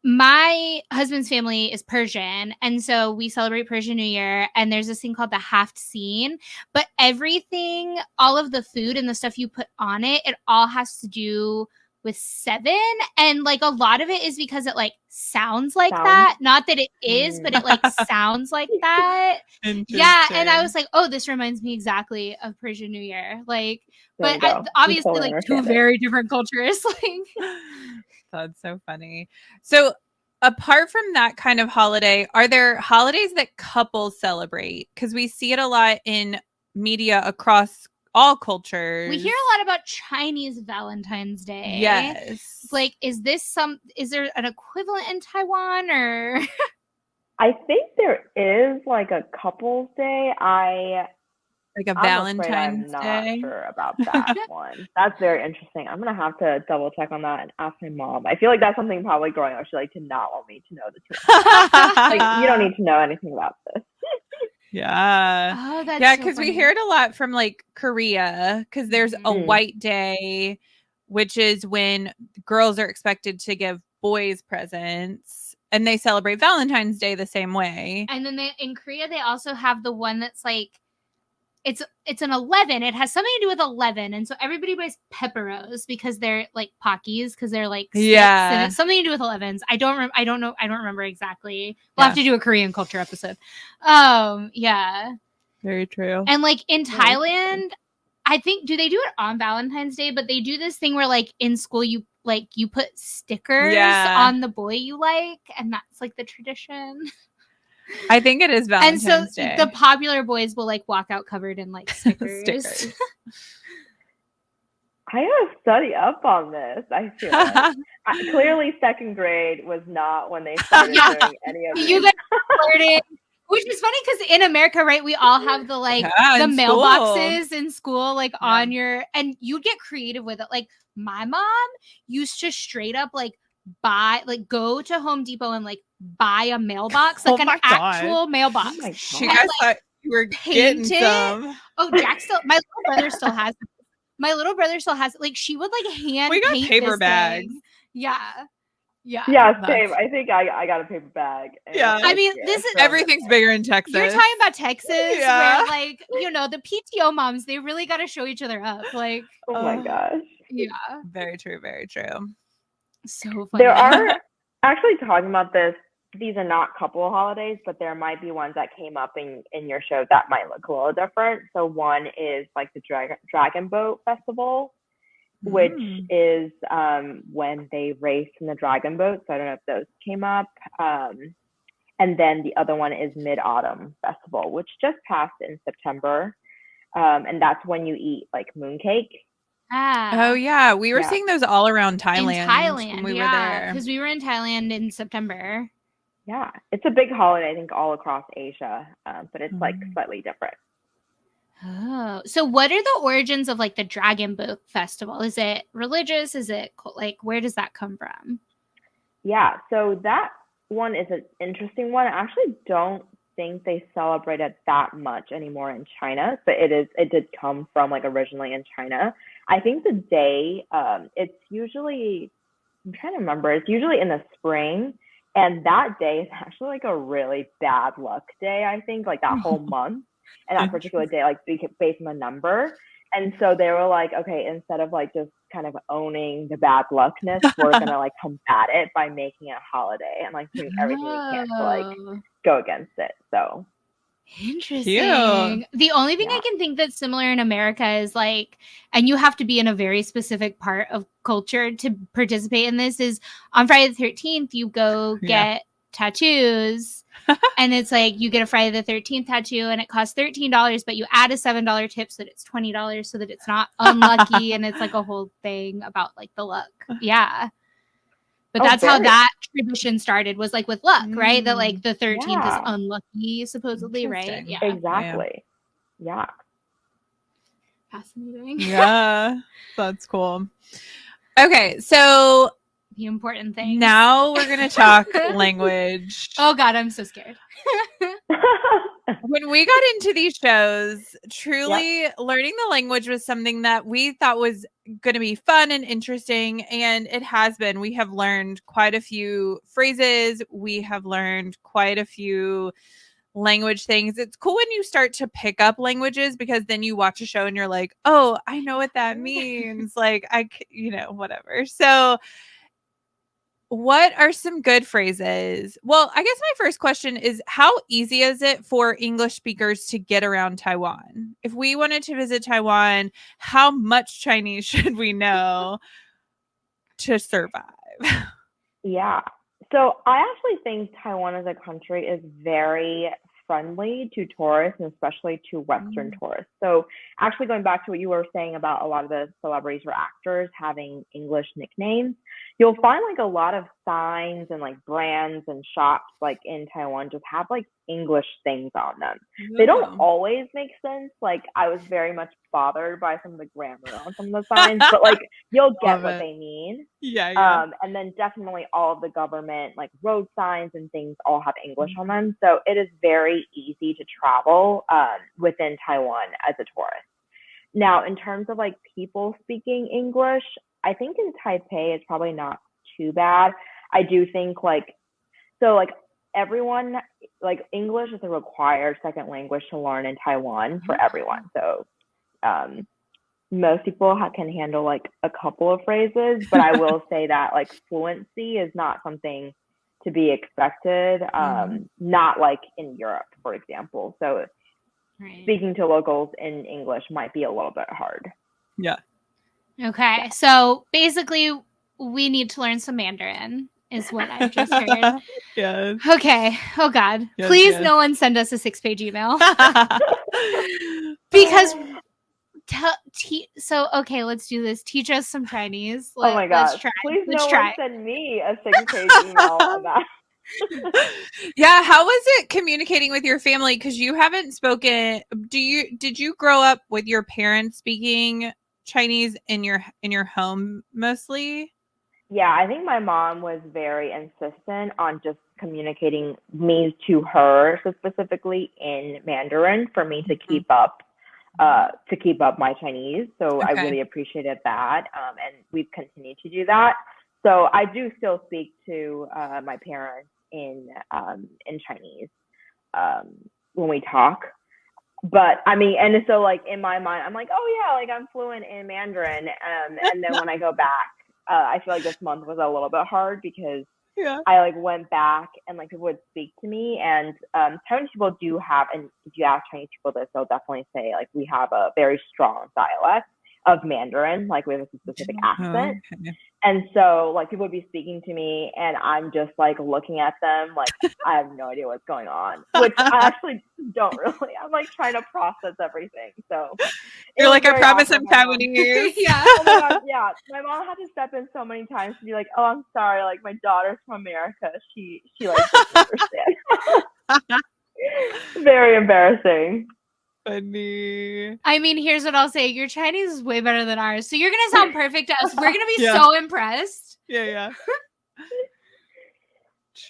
Speaker 1: my husband's family is Persian, and so we celebrate Persian New Year, and there's this thing called the haft scene, but everything, all of the food and the stuff you put on it, it all has to do with 7, and like a lot of it is because it like sounds like that, not that it is, but it like sounds like that. Yeah, and I was like, oh, this reminds me exactly of Persian New Year, like, but obviously totally like two very different cultures. Like,
Speaker 2: that's so funny. So apart from that kind of holiday, are there holidays that couples celebrate? Because we see it a lot in media across all cultures.
Speaker 1: We hear a lot about Chinese Valentine's Day.
Speaker 2: Yes.
Speaker 1: Like, is there an equivalent in Taiwan, or?
Speaker 3: I think there is like a couple's day.
Speaker 2: Like a Valentine's
Speaker 3: Day?
Speaker 2: I'm
Speaker 3: not sure about that one. That's very interesting. I'm going to have to double check on that and ask my mom. I feel like that's something probably growing up she like did not want me to know the truth. Like, you don't need to know anything about this.
Speaker 2: Yeah.
Speaker 1: Oh, that's
Speaker 2: yeah, because we hear it a lot from like Korea, because there's a white day, which is when girls are expected to give boys presents, and they celebrate Valentine's Day the same way.
Speaker 1: And then in Korea, they also have the one that's like, it's an 11. It has something to do with 11, and so everybody buys pepperos because they're like Pockies, because they're like 6, and it's something to do with 11s. I don't remember exactly. We'll have to do a Korean culture episode. Yeah.
Speaker 2: Very true.
Speaker 1: And like in Thailand, I think, do they do it on Valentine's Day? But they do this thing where like in school you put stickers on the boy you like, and that's like the tradition.
Speaker 2: I think it is Valentine's
Speaker 1: Day. And
Speaker 2: so
Speaker 1: the popular boys will like walk out covered in like stickers.
Speaker 3: I gotta study up on this. I feel like clearly second grade was not when they started doing any of this.
Speaker 1: You guys started, which is funny because in America, right, we all have the like the mailboxes in school, like on your, and you get creative with it. Like my mom used to straight up like go to Home Depot and like buy a mailbox, like an actual mailbox.
Speaker 3: Oh
Speaker 2: she guys thought you were getting some.
Speaker 1: Oh, Jack my little brother still has it. My little brother still has it. Like she would like hand.
Speaker 2: We got
Speaker 1: paint
Speaker 2: paper
Speaker 1: this
Speaker 2: bags.
Speaker 1: thing. Yeah.
Speaker 3: Yeah, same. I think I got a paper bag.
Speaker 2: Yeah.
Speaker 1: I mean, this is
Speaker 2: everything's bigger in Texas.
Speaker 1: You're talking about Texas, where like, you know, the PTO moms, they really got to show each other up. Like,
Speaker 3: oh my gosh.
Speaker 1: Yeah.
Speaker 2: Very true. Very true.
Speaker 1: So funny.
Speaker 3: There are actually talking about this. These are not couple holidays, but there might be ones that came up in your show that might look a little different. So one is like the Dragon Boat Festival, which is when they race in the dragon boat. So I don't know if those came up. And then the other one is Mid-Autumn Festival, which just passed in September. And that's when you eat like mooncake.
Speaker 2: Oh yeah, we were seeing those all around Thailand.
Speaker 1: In Thailand,
Speaker 2: when we were there
Speaker 1: because we were in Thailand in September.
Speaker 3: Yeah, it's a big holiday, I think, all across Asia, but it's like slightly different.
Speaker 1: Oh, so what are the origins of like the Dragon Boat Festival? Is it religious? Is it like, where does that come from?
Speaker 3: Yeah, so that one is an interesting one. I actually don't think they celebrate it that much anymore in China, but it did come from like originally in China. I think the day, it's usually, I'm trying to remember, it's usually in the spring. And that day is actually like a really bad luck day, I think, like that whole month. And that particular day, like based on the number. And so they were like, okay, instead of like just kind of owning the bad luckness, we're going to like combat it by making it a holiday and like doing everything we can to like go against it. So
Speaker 1: interesting. Cute. The only thing I can think that's similar in America is like, and you have to be in a very specific part of culture to participate in this, is on Friday the 13th, you go get tattoos. And it's like you get a Friday the 13th tattoo and it costs $13, but you add a $7 tip so that it's $20 so that it's not unlucky. And it's like a whole thing about like the luck. Yeah. But that's how that tradition started, was like with luck, right? That like the 13th is unlucky, supposedly, right?
Speaker 3: Yeah. Exactly. Yeah.
Speaker 1: Fascinating.
Speaker 2: Yeah. That's cool. Okay. So
Speaker 1: the important thing.
Speaker 2: Now we're going to talk language.
Speaker 1: Oh God, I'm so scared.
Speaker 2: When we got into these shows, truly learning the language was something that we thought was going to be fun and interesting. And it has been. We have learned quite a few phrases. We have learned quite a few language things. It's cool when you start to pick up languages, because then you watch a show and you're like, oh, I know what that means. Like, whatever. So what are some good phrases? Well, I guess my first question is, how easy is it for English speakers to get around Taiwan? If we wanted to visit Taiwan, how much Chinese should we know to survive?
Speaker 3: Yeah. So I actually think Taiwan as a country is very friendly to tourists, and especially to Western tourists. So actually going back to what you were saying about a lot of the celebrities or actors having English nicknames, you'll find like a lot of signs and like brands and shops like in Taiwan just have like English things on them. They don't always make sense. Like I was very much bothered by some of the grammar on some of the signs, but like you'll get what they mean.
Speaker 2: Yeah.
Speaker 3: And then definitely all of the government like road signs and things all have English on them. So it is very easy to travel within Taiwan as a tourist. Now, in terms of like people speaking English, I think in Taipei it's probably not too bad. I do think like everyone, like English is a required second language to learn in Taiwan for everyone. So most people can handle like a couple of phrases, but I will say that like fluency is not something to be expected. Not like in Europe, for example. So speaking to locals in English might be a little bit hard.
Speaker 2: Yeah.
Speaker 1: Okay. So basically, we need to learn some Mandarin, is what I've just heard.
Speaker 2: Yes.
Speaker 1: Okay. Oh, God.
Speaker 2: Yes,
Speaker 1: Please,
Speaker 2: yes.
Speaker 1: no one send us a 6-page email. Because so okay, let's do this. Teach us some Chinese.
Speaker 3: Oh my
Speaker 1: Let's
Speaker 3: gosh.
Speaker 1: try.
Speaker 3: Please
Speaker 1: Let's
Speaker 3: no
Speaker 1: try.
Speaker 3: one send me a 6-page email about
Speaker 2: Yeah, how was it communicating with your family? Because you haven't spoken. Did you grow up with your parents speaking Chinese in your home mostly?
Speaker 3: Yeah, I think my mom was very insistent on just communicating me to her, so specifically in Mandarin for me to keep up my Chinese. So I really appreciated that, and we've continued to do that. So I do still speak to my parents in Chinese when we talk. But I mean, and so like in my mind, I'm like, oh yeah, like I'm fluent in Mandarin. And then when I go back, I feel like this month was a little bit hard because I like went back and like people would speak to me, and Chinese people do have, and if you ask Chinese people this, they'll definitely say like we have a very strong dialect of Mandarin, like we have a specific accent.
Speaker 2: Okay.
Speaker 3: And so like people would be speaking to me and I'm just like looking at them like I have no idea what's going on, which I actually don't really. I'm like trying to process everything. So
Speaker 2: you're like, I promise I'm Taiwanese.
Speaker 3: Yeah. Oh my God. Yeah. My mom had to step in so many times to be like, oh, I'm sorry. Like my daughter's from America. She like doesn't understand. Very embarrassing.
Speaker 2: Funny.
Speaker 1: I mean, here's what I'll say. Your Chinese is way better than ours. So you're going to sound perfect to us. We're going to be so impressed.
Speaker 2: Yeah.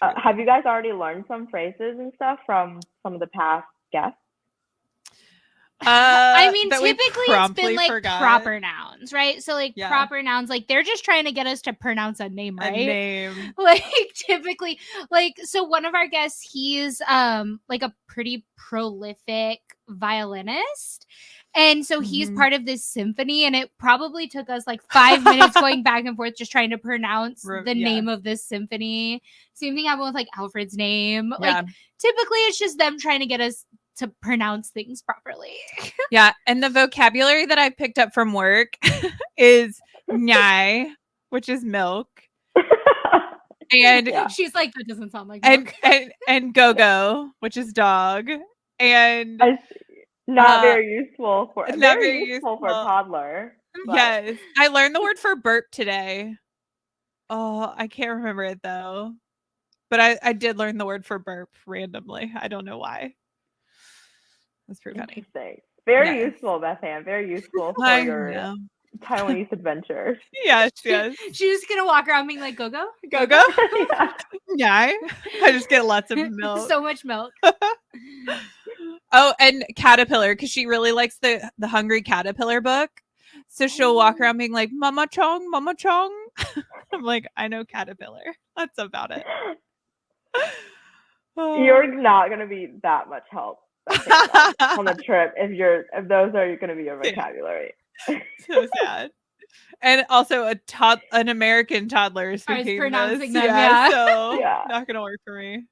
Speaker 3: Have you guys already learned some phrases and stuff from some of the past guests?
Speaker 1: I mean, typically it's been like proper nouns, right? So like proper nouns, like they're just trying to get us to pronounce a name, right?
Speaker 2: A name.
Speaker 1: Like typically, like, so one of our guests, he's like a pretty prolific violinist. And so he's part of this symphony, and it probably took us like 5 minutes going back and forth just trying to pronounce the name of this symphony. Same thing happened with like Alfred's name. Like typically it's just them trying to get us to pronounce things properly.
Speaker 2: Yeah, and the vocabulary that I picked up from work is nyai, which is milk. And
Speaker 1: she's like, that doesn't sound like milk.
Speaker 2: And go-go, which is dog. And
Speaker 3: not very useful for a toddler.
Speaker 2: But. Yes. I learned the word for burp today. Oh, I can't remember it though. But I did learn the word for burp randomly. I don't know why. That's pretty funny.
Speaker 3: Very useful, Beth Ann. Very useful for your Taiwanese adventures.
Speaker 2: Yes.
Speaker 1: She's just gonna walk around being like, go.
Speaker 2: Yeah. I just get lots of milk.
Speaker 1: So much milk.
Speaker 2: Oh, and caterpillar, because she really likes the Hungry Caterpillar book. So she'll walk around being like, Mama Chong. I'm like, I know caterpillar. That's about it.
Speaker 3: You're not gonna be that much help on the trip if those are going to be your vocabulary.
Speaker 2: So sad. And also an American toddler is speaking
Speaker 1: pronouncing
Speaker 2: this.
Speaker 1: them,
Speaker 2: So not gonna work for me.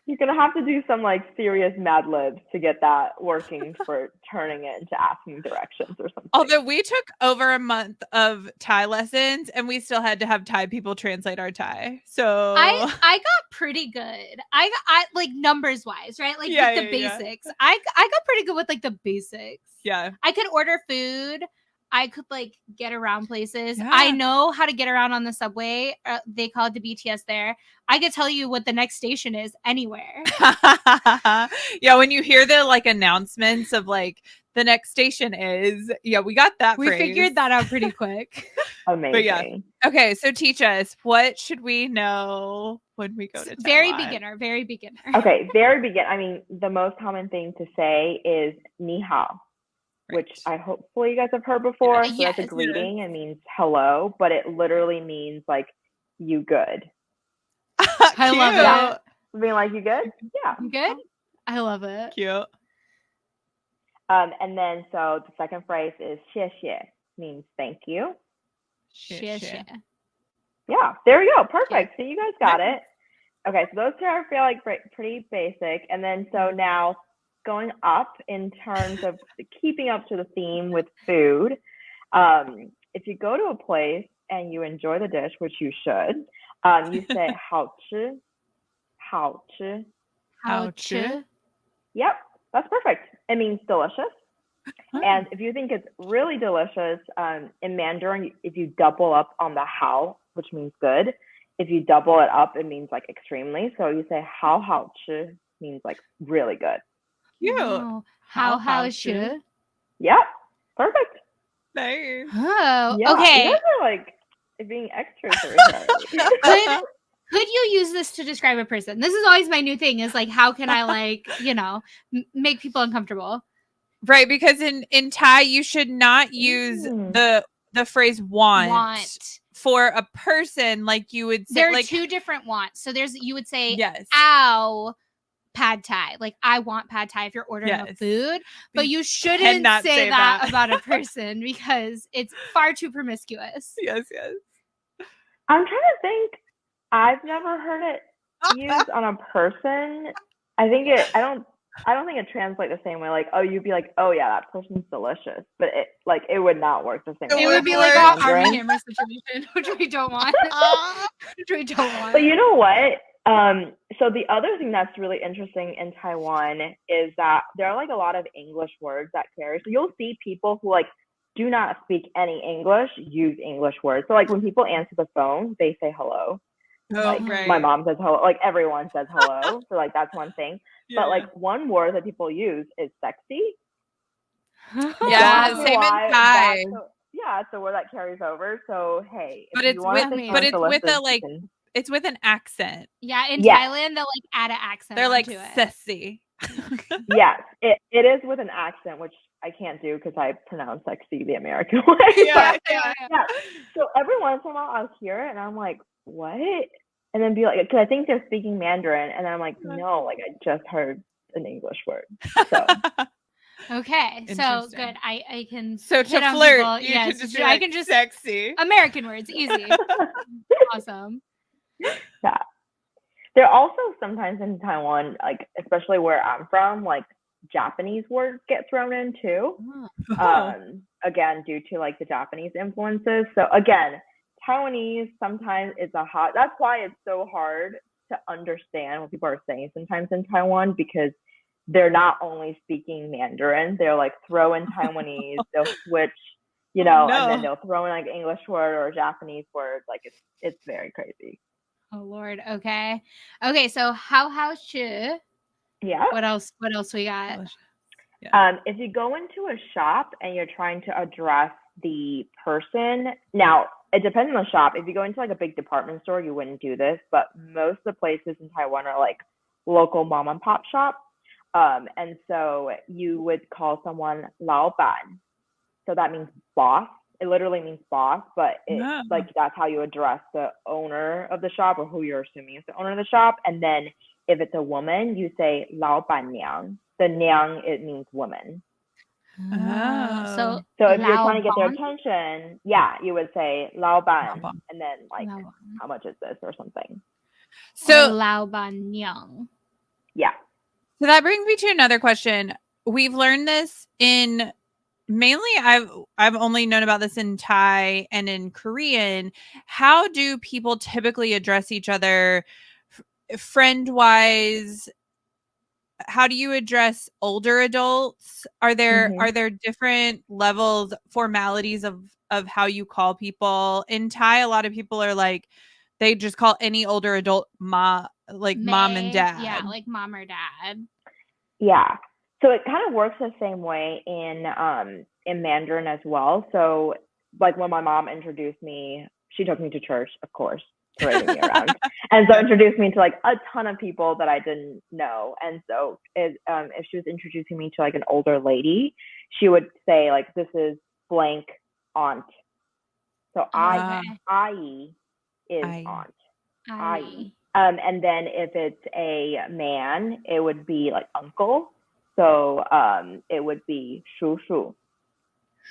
Speaker 3: You're gonna have to do some like serious Mad Libs to get that working for turning it into asking directions or something.
Speaker 2: Although we took over a month of Thai lessons and we still had to have Thai people translate our Thai. So
Speaker 1: I got pretty good. I like numbers wise, right? Like with the basics. I got pretty good with like the basics.
Speaker 2: Yeah.
Speaker 1: I could order food. I could like get around places. Yeah. I know how to get around on the subway. They call it the BTS there. I could tell you what the next station is anywhere.
Speaker 2: Yeah, when you hear the like announcements of like the next station is, we got that.
Speaker 1: We figured that out pretty quick.
Speaker 3: Amazing.
Speaker 2: But yeah. Okay, so teach us, what should we know when we go to Taiwan?
Speaker 1: Very beginner.
Speaker 3: Okay, very beginner. I mean, the most common thing to say is ni hao. Right. Which I hopefully you guys have heard before. So that's a greeting. It means hello, but it literally means like you good.
Speaker 1: I love it.
Speaker 3: Being like, you good? Yeah.
Speaker 1: You good? I love it.
Speaker 2: Cute.
Speaker 3: And then so the second phrase is 谢谢, means thank you.
Speaker 1: 谢谢.
Speaker 3: Yeah, there we go. Perfect. So you guys got it. Okay, so those two I feel like pretty basic. And then so now going up in terms of keeping up to the theme with food. If you go to a place and you enjoy the dish, which you should, you say 好吃,好吃.
Speaker 1: 好吃.
Speaker 3: Yep, that's perfect. It means delicious. And if you think it's really delicious, in Mandarin, if you double up on the hao, which means good, if you double it up, it means like extremely. So you say 好好吃 means like really good.
Speaker 2: Cute.
Speaker 1: Wow. 好好吃.
Speaker 3: Yep, perfect.
Speaker 2: Nice.
Speaker 1: Oh,
Speaker 3: Yeah,
Speaker 1: okay.
Speaker 3: you guys are like being extras already.
Speaker 1: Could you use this to describe a person? This is always my new thing is like, how can I like, make people uncomfortable?
Speaker 2: Right, because in Thai, you should not use the phrase want for a person like you would say.
Speaker 1: There are
Speaker 2: like,
Speaker 1: two different wants. So you would say,
Speaker 2: yes.
Speaker 1: ow, pad Thai. Like, I want pad Thai if you're ordering a food. But you shouldn't say that about a person because it's far too promiscuous.
Speaker 2: Yes.
Speaker 3: I'm trying to think. I've never heard it used on a person. I don't think it translates the same way. Like, oh, you'd be like, oh yeah, that person's delicious, but it would not work the same way.
Speaker 1: It would be like an Army Hammer situation, which we don't want.
Speaker 3: But you know what? So the other thing that's really interesting in Taiwan is that there are like a lot of English words that carry. So you'll see people who like do not speak any English use English words. So like when people answer the phone, they say hello. Like my mom says hello, like everyone says hello. So like that's one thing. Yeah. But like one word that people use is sexy.
Speaker 2: Yeah, same in Thai.
Speaker 3: Yeah, it's a word that carries over. So hey,
Speaker 2: but it's with an accent.
Speaker 1: Yeah, in Thailand they'll like add an accent.
Speaker 2: They're like sexy.
Speaker 3: Yes, it is with an accent, which I can't do because I pronounce sexy the American way.
Speaker 2: Yeah.
Speaker 3: So every once in a while I'll hear it and I'm like, what? And then be like, because I think they're speaking Mandarin, and then I'm like, no, like I just heard an English word. So.
Speaker 1: Okay, so good. I can.
Speaker 2: So to flirt, I can just sexy
Speaker 1: American words, easy. Awesome.
Speaker 3: Yeah, there are also sometimes in Taiwan, like especially where I'm from, like Japanese words get thrown in too. Again, due to like the Japanese influences. So again. Taiwanese sometimes is that's why it's so hard to understand what people are saying sometimes in Taiwan, because they're not only speaking Mandarin, they're like throw in Taiwanese, they'll switch, and then they'll throw in like English word or a Japanese word. Like it's very crazy.
Speaker 1: Oh Lord. Okay. So how should?
Speaker 3: Yeah.
Speaker 1: What else we got?
Speaker 3: If you go into a shop and you're trying to address the person, now it depends on the shop. If you go into like a big department store, you wouldn't do this, but most of the places in Taiwan are like local mom and pop shops. And so you would call someone 老板. So that means boss. It literally means boss, but like that's how you address the owner of the shop or who you're assuming is the owner of the shop. And then if it's a woman, you say 老板娘. The 娘, it means woman.
Speaker 1: So
Speaker 3: if you're trying to get their attention, you would say 老板 and then like how much is this or something.
Speaker 1: So 老板娘.
Speaker 3: Yeah.
Speaker 2: So that brings me to another question. We've learned this in mainly I've only known about this in Thai and in Korean. How do people typically address each other friend-wise? How do you address older adults? Are there different levels, formalities of how you call people? In Thai, a lot of people are like, they just call any older adult mom and dad.
Speaker 1: Yeah, like mom or dad.
Speaker 3: Yeah. So it kind of works the same way in Mandarin as well. So like when my mom introduced me, she took me to church, of course. Parading me around, and so introduced me to like a ton of people that I didn't know. And so if she was introducing me to like an older lady, she would say like, this is blank aunt. So ai is aunt. Ai. And then if it's a man, it would be like uncle. So it would be 叔叔.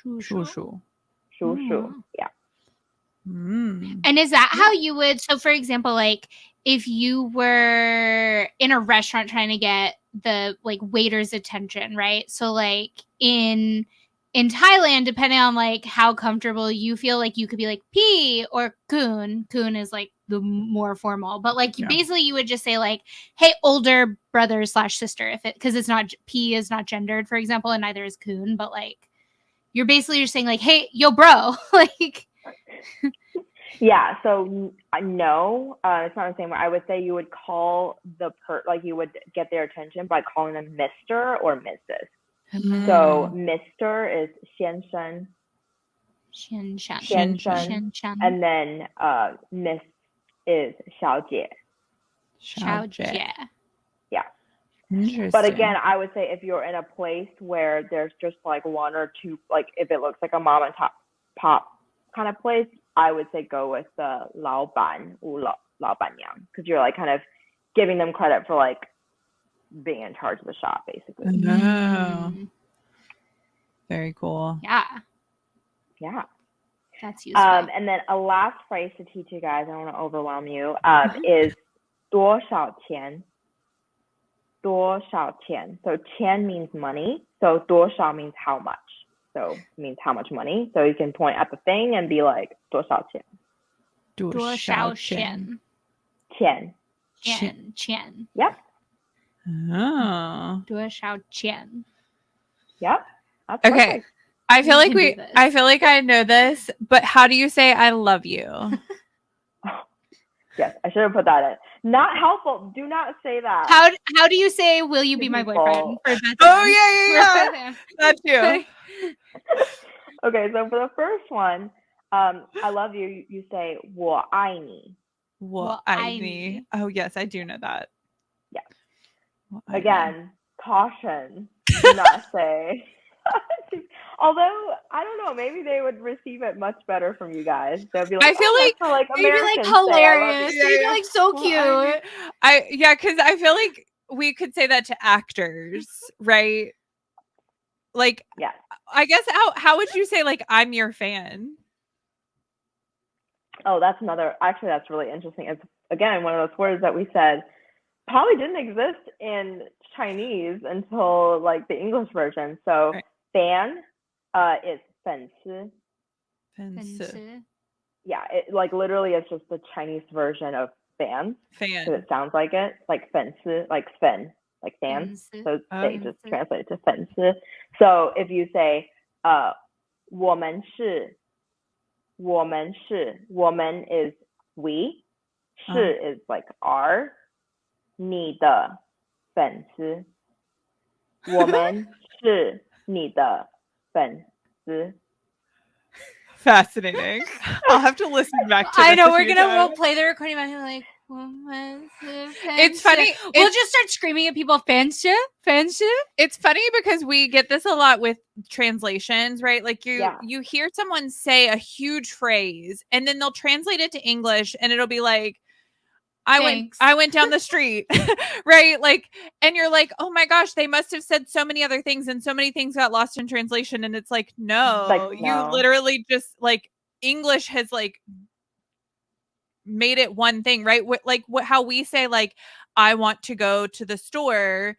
Speaker 2: 叔叔.
Speaker 3: Yeah.
Speaker 1: And is that how you would? So, for example, like if you were in a restaurant trying to get the like waiter's attention, right? So like in Thailand, depending on like how comfortable you feel, like you could be like P or Kun. Kun is like the more formal, but like basically you would just say like, hey, older brother / sister, if it, because it's not, P is not gendered, for example, and neither is Kun, but like you're basically just saying like, hey, yo, bro, like.
Speaker 3: Yeah, so no, it's not the same way. I would say you would call like you would get their attention by calling them Mr. or Mrs. So Mr. is 先生, 先生, and then Miss is 小姐.
Speaker 1: 小姐.
Speaker 3: Yeah.
Speaker 2: Interesting.
Speaker 3: But again, I would say if you're in a place where there's just like one or two, like if it looks like a mom and pop kind of place, I would say go with the 老板 or 老板娘, because you're like kind of giving them credit for like being in charge of the shop, basically.
Speaker 2: No. Very cool.
Speaker 1: Yeah. That's useful.
Speaker 3: And then a last phrase to teach you guys, I don't want to overwhelm you, is 多少钱? 多少钱? So 钱 means money. So 多少 means how much. So it means how much money. So you can point at the thing and be like 多少钱?
Speaker 1: 多少钱?
Speaker 3: 钱. Yep.
Speaker 2: Oh.
Speaker 1: 多少钱?
Speaker 3: Yep. That's
Speaker 2: okay.
Speaker 3: Perfect.
Speaker 2: I feel like I know this, but how do you say I love you?
Speaker 3: Yes, I should have put that in. Not helpful. Do not say that.
Speaker 1: How do you say will you be my boyfriend?
Speaker 2: Oh yeah. That's you.
Speaker 3: Okay, so for the first one, I love you. You say 我爱你.
Speaker 2: 我爱你. Oh yes, I do know that.
Speaker 3: Yeah. Again, caution. Do not say. Although I don't know, maybe they would receive it much better from you guys. They'll be like,
Speaker 2: I feel like
Speaker 1: they'd be like hilarious. They'd be like so cute.
Speaker 2: Because I feel like we could say that to actors, right? Like,
Speaker 3: yeah.
Speaker 2: I guess how would you say like I'm your fan?
Speaker 3: Oh, that's really interesting. It's again one of those words that we said probably didn't exist in Chinese until like the English version. So fan is 粉丝. Yeah, it like literally it's just the Chinese version of fan. Because it sounds like it, like 粉丝, like fan, like fan. So they just translate it to 粉丝. So if you say 我们是, 我们 is we, 是 is like our, 你的粉丝, 我们是你的粉丝.
Speaker 2: Fascinating. I'll have to listen back to
Speaker 1: I know, we're
Speaker 2: gonna
Speaker 1: role play the recording back and like,
Speaker 2: it's funny.
Speaker 1: We'll just start screaming at people, fanship.
Speaker 2: It's funny because we get this a lot with translations, right? Like you hear someone say a huge phrase and then they'll translate it to English and it'll be like, I went down the street, right? Like, and you're like, oh my gosh, they must have said so many other things and so many things got lost in translation. And it's like, no, you literally just like English has like made it one thing, right? How we say like, I want to go to the store,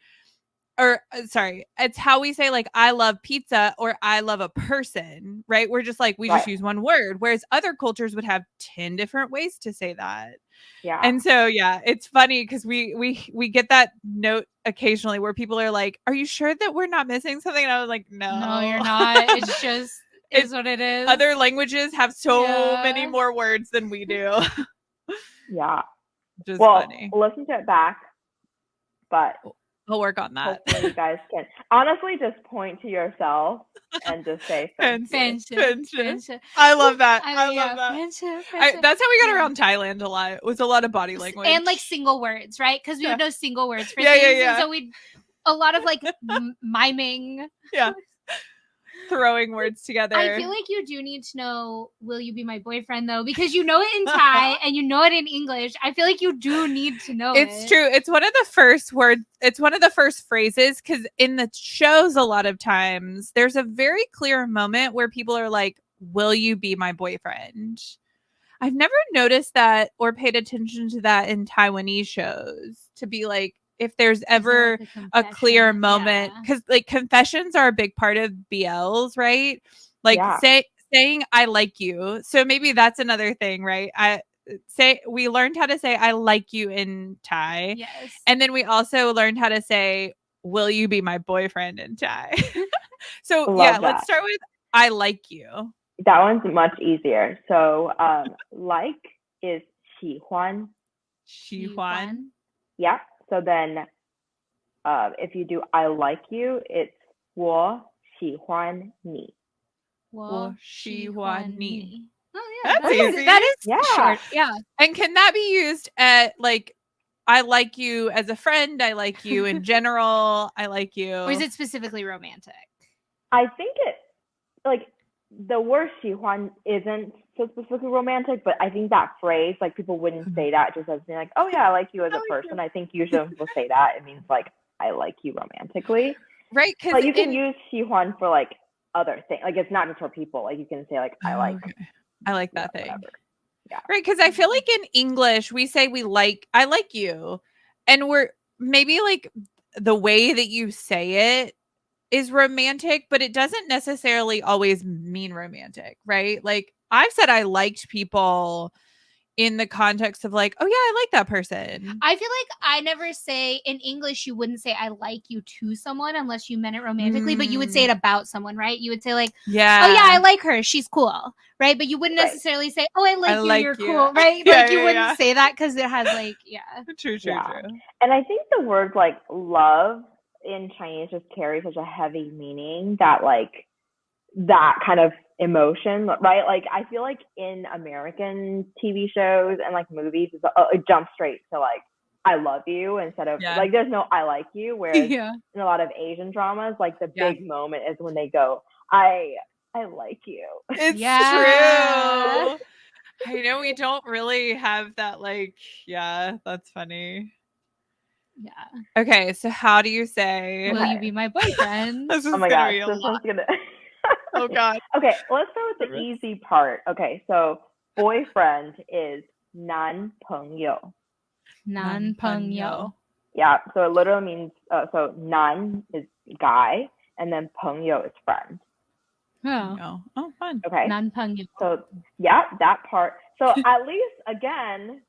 Speaker 2: or sorry, it's how we say like, I love pizza or I love a person, right? We're just like, we just use one word. Whereas other cultures would have 10 different ways to say that.
Speaker 3: Yeah.
Speaker 2: And so, yeah, it's funny because we get that note occasionally where people are like, are you sure that we're not missing something? And I was like, no,
Speaker 1: you're not. It's just, is what it is.
Speaker 2: Other languages have so many more words than we do.
Speaker 3: Yeah.
Speaker 2: Just funny.
Speaker 3: Listen to it back, but
Speaker 2: we'll work on that.
Speaker 3: Hopefully you guys can honestly just point to yourself and just say
Speaker 1: friendship.
Speaker 2: I love that. I love that.
Speaker 1: Friendship.
Speaker 2: That's how we got around Thailand a lot. It was a lot of body language.
Speaker 1: And like single words, right? Because we would know single words for things. And so a lot of like miming.
Speaker 2: Yeah. Throwing words together.
Speaker 1: I feel like you do need to know, will you be my boyfriend, though? Because you know it in Thai and you know it in English. I feel like you do need to know
Speaker 2: It's true. It's one of the first words. It's one of the first phrases because in the shows, a lot of times, there's a very clear moment where people are like, will you be my boyfriend? I've never noticed that or paid attention to that in Taiwanese shows to be like, if there's ever a clear moment, because like confessions are a big part of BLs, right? Like saying I like you. So maybe that's another thing, right? We learned how to say I like you in Thai.
Speaker 1: Yes.
Speaker 2: And then we also learned how to say, will you be my boyfriend in Thai? So let's start with I like you.
Speaker 3: That one's much easier. So like is 喜欢.
Speaker 2: 喜欢.
Speaker 3: Yeah. So then if you do I like you, it's 我喜欢你.
Speaker 2: 我喜欢你.
Speaker 1: Oh yeah,
Speaker 2: that's easy.
Speaker 1: That is short. Yeah.
Speaker 2: And can that be used at like I like you as a friend, I like you in general, I like you?
Speaker 1: Or is it specifically romantic?
Speaker 3: I think it like the word 喜欢 isn't so specifically romantic, but I think that phrase, like people wouldn't say that just as being like, oh yeah, I like you as a person. I think usually when people say that, it means like I like you romantically.
Speaker 2: Right. Because
Speaker 3: like you can use 喜欢 for like other things. Like it's not just for people. Like you can say like I like
Speaker 2: that thing.
Speaker 3: Whatever. Yeah.
Speaker 2: Right. Because I feel like in English we say I like you. And we're maybe like the way that you say it is romantic, but it doesn't necessarily always mean romantic, right? Like I've said I liked people in the context of like, oh yeah, I like that person.
Speaker 1: I feel like I never say in English, you wouldn't say I like you to someone unless you meant it romantically, but you would say it about someone, right? You would say like, oh yeah, I like her, she's cool, right? But you wouldn't necessarily say, oh, I like you, you're cool, right?
Speaker 2: Yeah,
Speaker 1: like you wouldn't say that because it has like,
Speaker 2: True.
Speaker 3: And I think the word like love in Chinese just carries such a heavy meaning that like that kind of emotion, right? Like I feel like in American TV shows and like movies, it jumps straight to like I love you instead of like there's no I like you. Whereas in a lot of Asian dramas, like the big moment is when they go I like you.
Speaker 2: It's true. I know we don't really have that like that's funny.
Speaker 1: Yeah.
Speaker 2: Okay, so how do you say
Speaker 1: will you be my boyfriend?
Speaker 3: Oh my gosh, this one's gonna
Speaker 2: oh god.
Speaker 3: Okay, let's start with the easy part. Okay, so boyfriend is 男朋友.
Speaker 1: 男朋友.
Speaker 3: Yeah, so it literally means so 男 is guy and then 朋友 is friend.
Speaker 2: Oh, fun.
Speaker 3: Okay.
Speaker 1: 男朋友.
Speaker 3: So yeah, that part. So at least again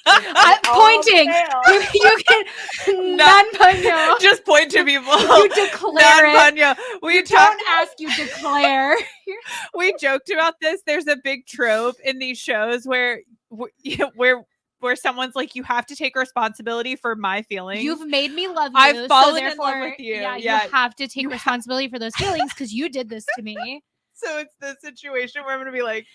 Speaker 1: I'm pointing. You can 男朋友.
Speaker 2: Just point to people.
Speaker 1: You declare it.
Speaker 2: We
Speaker 1: don't ask, you declare.
Speaker 2: We joked about this. There's a big trope in these shows where someone's like, you have to take responsibility for my feelings.
Speaker 1: You've made me love you.
Speaker 2: I've fallen in love with you.
Speaker 1: Yeah, you have to take responsibility for those feelings because you did this to me.
Speaker 2: So it's the situation where I'm going to be like,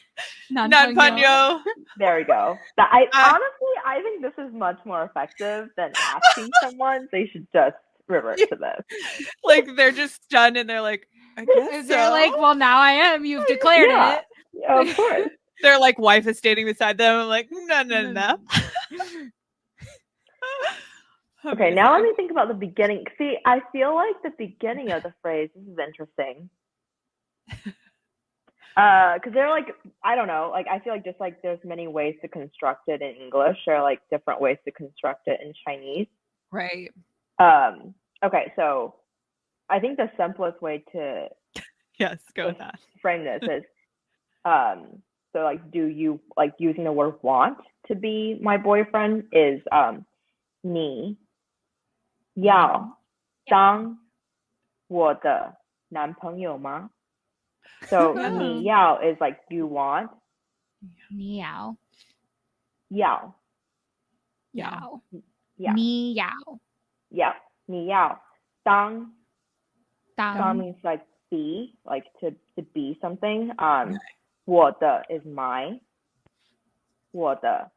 Speaker 1: 男朋友.
Speaker 3: There we go. Honestly, I think this is much more effective than asking someone. They should just revert to this.
Speaker 2: Like they're just stunned and they're like, I guess
Speaker 1: They're like, well, now I am. You've declared it.
Speaker 3: Yeah, of course.
Speaker 2: Their like wife is standing beside them. I'm like, no.
Speaker 3: Okay, now let me think about the beginning. See, I feel like the beginning of the phrase, this is interesting. Because they're like, I don't know, like I feel like just like there's many ways to construct it in English, there are like different ways to construct it in Chinese.
Speaker 2: Right.
Speaker 3: Okay, so I think the simplest way to
Speaker 2: go with that.
Speaker 3: Frame this is so like do you like using the word want to be my boyfriend is 你要当我的男朋友吗? So 你要 is like you want.
Speaker 1: 你要.
Speaker 3: 要.
Speaker 1: 你要.
Speaker 3: Yeah. 你要当
Speaker 1: 当
Speaker 3: means like be, like to be something. 我的 is my. 我的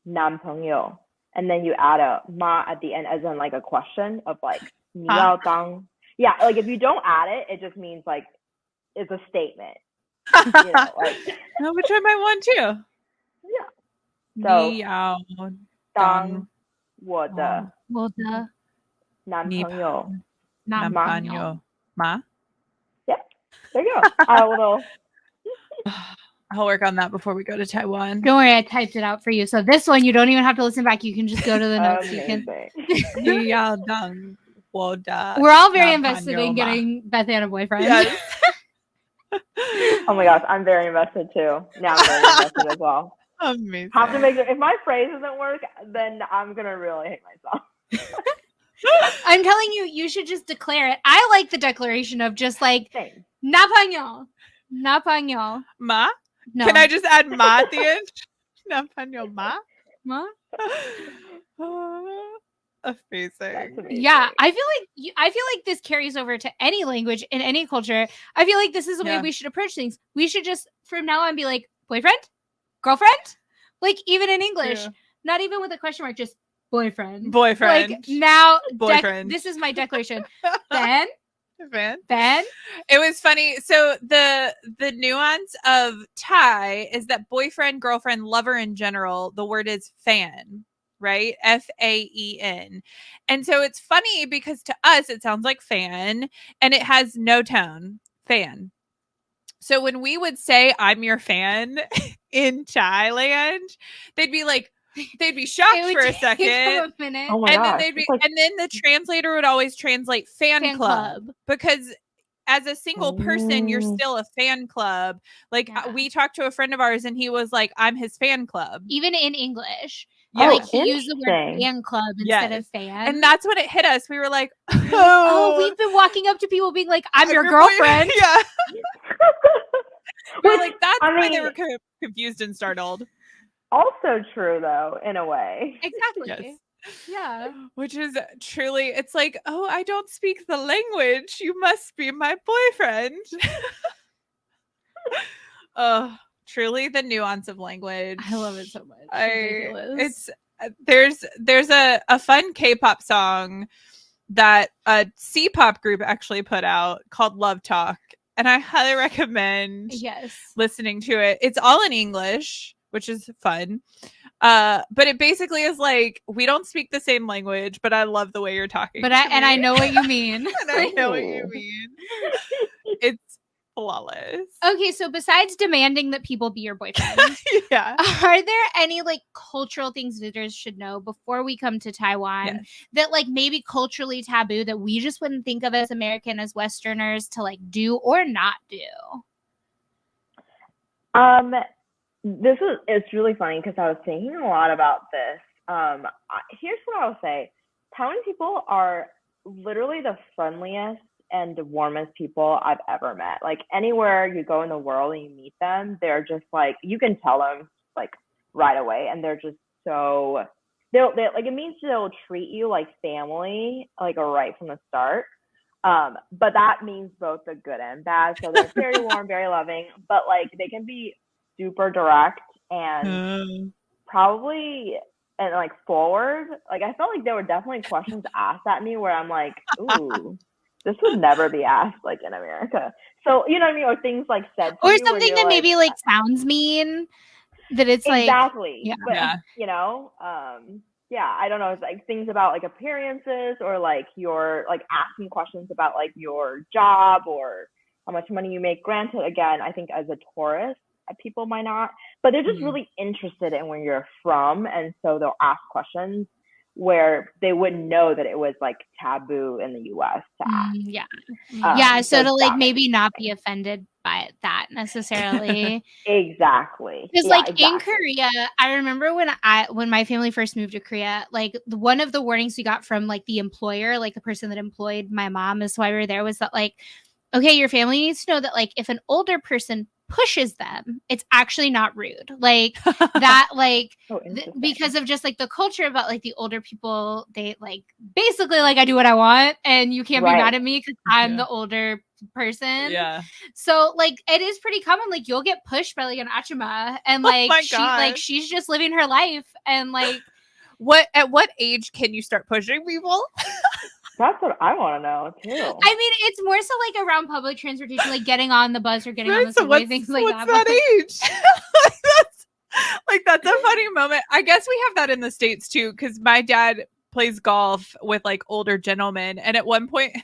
Speaker 3: 男朋友. And then you add a 吗 at the end as in like a question of like 你要当. Yeah, like if you don't add it, it just means like it's a statement. You know, like
Speaker 2: which I might want too.
Speaker 3: Yeah. So
Speaker 2: 你要
Speaker 3: 当我的男朋友吗? Yeah, there you go. A little.
Speaker 2: I'll work on that before we go to Taiwan.
Speaker 1: Don't worry, I typed it out for you. So this one, you don't even have to listen back. You can just go to the notes. You can.
Speaker 2: We're
Speaker 1: all very invested in getting Beth Ann a boyfriend.
Speaker 2: Yes.
Speaker 3: Oh my gosh, I'm very invested too. Now I'm very invested as well.
Speaker 2: Amazing.
Speaker 3: Have to make it. If my phrase doesn't work, then I'm gonna really hate myself.
Speaker 1: I'm telling you, you should just declare it. I like the declaration of just like
Speaker 3: Same.
Speaker 1: Napanyo. Napanyo.
Speaker 2: Ma?
Speaker 1: No.
Speaker 2: Can I just add ma at the end? Napanyo ma?
Speaker 1: Ma?
Speaker 2: Amazing.
Speaker 1: Yeah, I feel like this carries over to any language in any culture. I feel like this is the way we should approach things. We should just from now on be like boyfriend, girlfriend, like even in English, not even with a question mark, just boyfriend. Like now, boyfriend. This is my declaration. Ben. It
Speaker 2: was funny. So the nuance of Thai is that boyfriend, girlfriend, lover in general, the word is fan. Right? F-A-E-N. And so it's funny because to us, it sounds like fan and it has no tone. Fan. So when we would say, I'm your fan in Thailand, they'd be shocked for a second.
Speaker 1: A minute.
Speaker 3: Oh my gosh.
Speaker 2: And then the translator would always translate fan club because as a single person, you're still a fan club. Like we talked to a friend of ours and he was like, I'm his fan club.
Speaker 1: Even in English.
Speaker 3: Yeah.
Speaker 1: Like he used the word fan club instead of fan.
Speaker 2: And that's when it hit us. We were like,
Speaker 1: oh, we've been walking up to people being like, I'm your girlfriend.
Speaker 2: Yeah. We're like, that's why they were confused and startled.
Speaker 3: Also true, though, in a way.
Speaker 1: Exactly.
Speaker 2: Yes.
Speaker 1: Yeah.
Speaker 2: Which is truly, it's like, oh, I don't speak the language. You must be my boyfriend. Oh, truly the nuance of language.
Speaker 1: I love it so much. It's
Speaker 2: ridiculous. There's a fun K-pop song that a C-pop group actually put out called Love Talk. And I highly recommend listening to it. It's all in English, which is fun. But it basically is like, we don't speak the same language, but I love the way you're talking.
Speaker 1: I know what you mean.
Speaker 2: And I know what you mean. It's flawless.
Speaker 1: Okay, so besides demanding that people be your boyfriend, are there any like cultural things visitors should know before we come to Taiwan that like maybe culturally taboo that we just wouldn't think of as American, as Westerners to like do or not do?
Speaker 3: It's really funny because I was thinking a lot about this. Here's what I will say. Taiwanese people are literally the friendliest and the warmest people I've ever met. Like anywhere you go in the world and you meet them, they're just like, you can tell them like right away. And they're just so, they'll like, it means they'll treat you like family, like right from the start. But that means both the good and bad. So they're very warm, very loving, but like they can be super direct and probably and like forward. Like I felt like there were definitely questions asked at me where I'm like, ooh, this would never be asked like in America. So you know what I mean, or things like said to
Speaker 1: or
Speaker 3: you
Speaker 1: something that
Speaker 3: like,
Speaker 1: maybe like sounds mean. That it's
Speaker 3: exactly.
Speaker 1: Like
Speaker 3: but you know, I don't know, it's like things about like appearances or like your like asking questions about like your job or how much money you make. Granted, again, I think as a tourist, people might not, but they're just really interested in where you're from, and so they'll ask questions where they wouldn't know that it was like taboo in the US to ask.
Speaker 1: So to like maybe not be offended by that necessarily.
Speaker 3: Exactly.
Speaker 1: Because in Korea, I remember when my family first moved to Korea, like one of the warnings we got from like the employer, like the person that employed my mom is why we were there, was that like, okay, your family needs to know that like if an older person pushes them, it's actually not rude, like that, like because of just like the culture about like the older people, they like basically like I do what I want and you can't be mad at me because I'm the older person. So like it is pretty common, like you'll get pushed by like an achuma and like she's just living her life. And like
Speaker 2: at what age can you start pushing people?
Speaker 3: That's what I want to know too.
Speaker 1: I mean, it's more so like around public transportation, like getting on the bus or getting on the subway, things like that.
Speaker 2: What's that age? That's a funny moment. I guess we have that in the States too, because my dad plays golf with like older gentlemen. And at one point,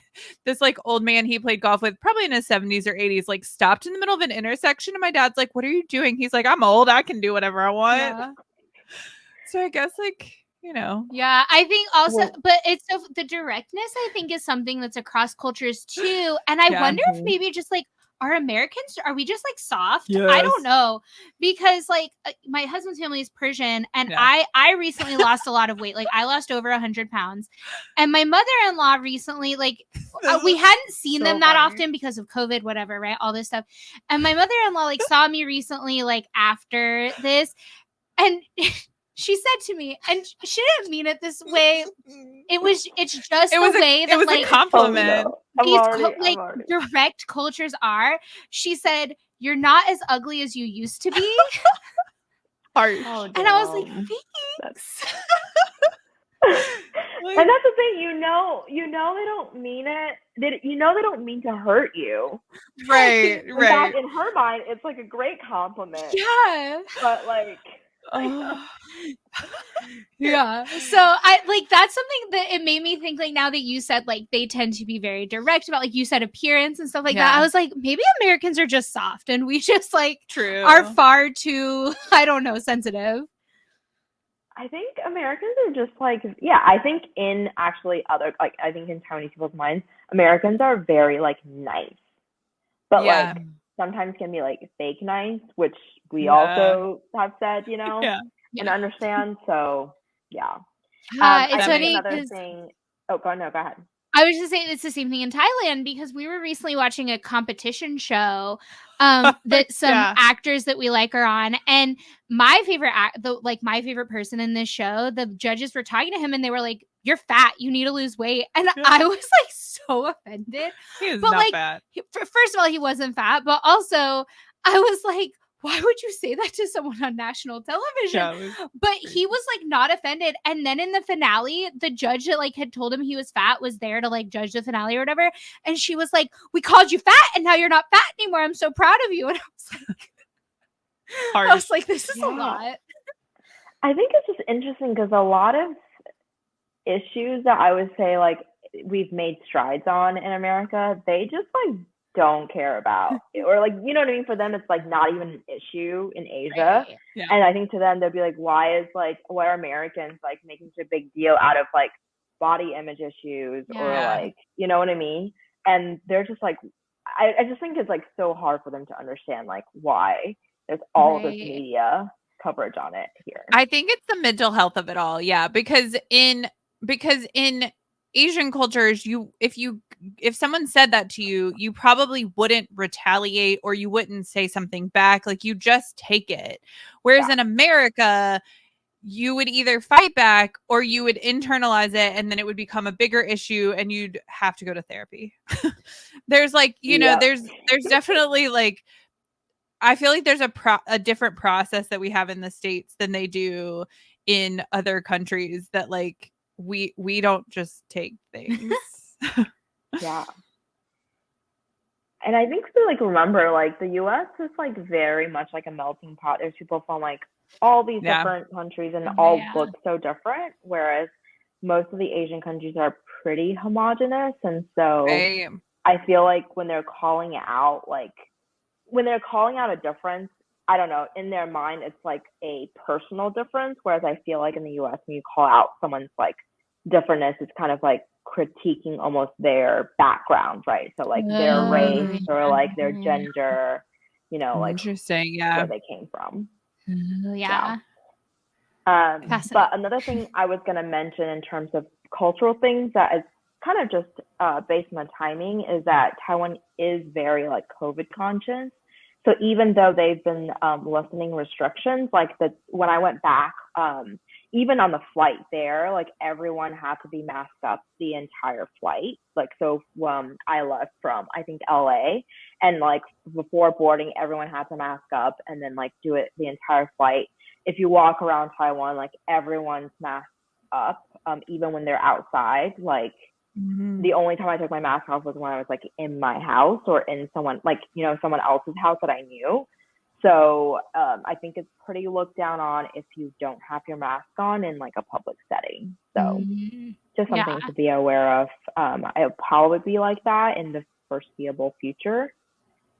Speaker 2: this like old man he played golf with, probably in his 70s or 80s, like stopped in the middle of an intersection. And my dad's like, "What are you doing?" He's like, "I'm old. I can do whatever I want."
Speaker 1: Yeah.
Speaker 2: So I guess like, you know.
Speaker 1: Yeah, I think also, but it's the directness, I think, is something that's across cultures too. And I wonder if maybe just like, are we just like soft?
Speaker 2: Yes.
Speaker 1: I don't know, because like my husband's family is Persian, and I recently lost a lot of weight. Like I lost over 100 pounds, and my mother-in-law recently, like we hadn't seen them that often because of COVID, whatever, right? All this stuff. And my mother-in-law like saw me recently, like after this, and she said to me, and she didn't mean it this way. It's just the way that,
Speaker 2: it was
Speaker 1: like,
Speaker 2: a compliment.
Speaker 1: Direct cultures are. She said, "You're not as ugly as you used to be."
Speaker 2: Harsh.
Speaker 1: And I was like, thanks.
Speaker 3: And that's the thing, you know they don't mean it. They don't mean to hurt you.
Speaker 2: Right.
Speaker 3: In fact, in her mind, it's like a great compliment.
Speaker 1: Yeah.
Speaker 3: But like,
Speaker 1: yeah. So I like, that's something that it made me think, like, now that you said like they tend to be very direct about, like you said, appearance and stuff like that. I was like, maybe Americans are just soft and we just like are far too, I don't know, sensitive.
Speaker 3: I think Americans are just like, I think in actually other, like, I think in Taiwanese people's minds, Americans are very like nice, but like sometimes can be like fake nice, which we also have said, and understand. So
Speaker 1: it's
Speaker 3: I
Speaker 1: funny.
Speaker 3: think another thing. Oh, go ahead.
Speaker 1: I was just saying it's the same thing in Thailand, because we were recently watching a competition show that some actors that we like are on, and my favorite my favorite person in this show, the judges were talking to him and they were like, "You're fat, you need to lose weight," and I was like so offended.
Speaker 2: He was not fat.
Speaker 1: First of all, he wasn't fat, but also I was like, why would you say that to someone on national television? But he was like not offended. And then in the finale, the judge that like had told him he was fat was there to like judge the finale or whatever. And she was like, "We called you fat and now you're not fat anymore. I'm so proud of you." And I was like, this is a lot.
Speaker 3: I think it's just interesting because a lot of issues that I would say like we've made strides on in America, they just like don't care about, or like, you know what I mean? For them, it's like not even an issue in Asia. Right. Yeah. And I think to them, they'll be like, why are Americans like making such a big deal out of like body image issues or like, you know what I mean? And they're just like, I just think it's like so hard for them to understand like why there's all this media coverage on it here.
Speaker 2: I think it's the mental health of it all. Yeah. Because in Asian cultures, if someone said that to you, you probably wouldn't retaliate or you wouldn't say something back. Like you just take it. Whereas in America, you would either fight back or you would internalize it, and then it would become a bigger issue and you'd have to go to therapy. There's like, there's definitely like, I feel like there's a different process that we have in the States than they do in other countries, that like we don't just take things.
Speaker 3: Yeah. And I think to like remember, like the US is like very much like a melting pot. There's people from like all these different countries and all look so different, whereas most of the Asian countries are pretty homogenous. And so I feel like when they're calling out a difference, I don't know, in their mind it's like a personal difference, whereas I feel like in the US when you call out someone's like differentness, it's kind of like critiquing almost their background, right? So like their race or like their gender, like
Speaker 2: interesting,
Speaker 3: where they came from.
Speaker 1: Yeah.
Speaker 3: But another thing I was going to mention in terms of cultural things that is kind of just based on the timing is that Taiwan is very like COVID conscious. So even though they've been lessening restrictions, like when I went back, even on the flight there, like everyone had to be masked up the entire flight. Like, so I left from, I think, LA, and like before boarding, everyone had to mask up and then like do it the entire flight. If you walk around Taiwan, like everyone's masked up, even when they're outside. Like the only time I took my mask off was when I was like in my house or in someone else's house that I knew. So I think it's pretty looked down on if you don't have your mask on in like a public setting. So just something to be aware of. It'll probably be like that in the foreseeable future.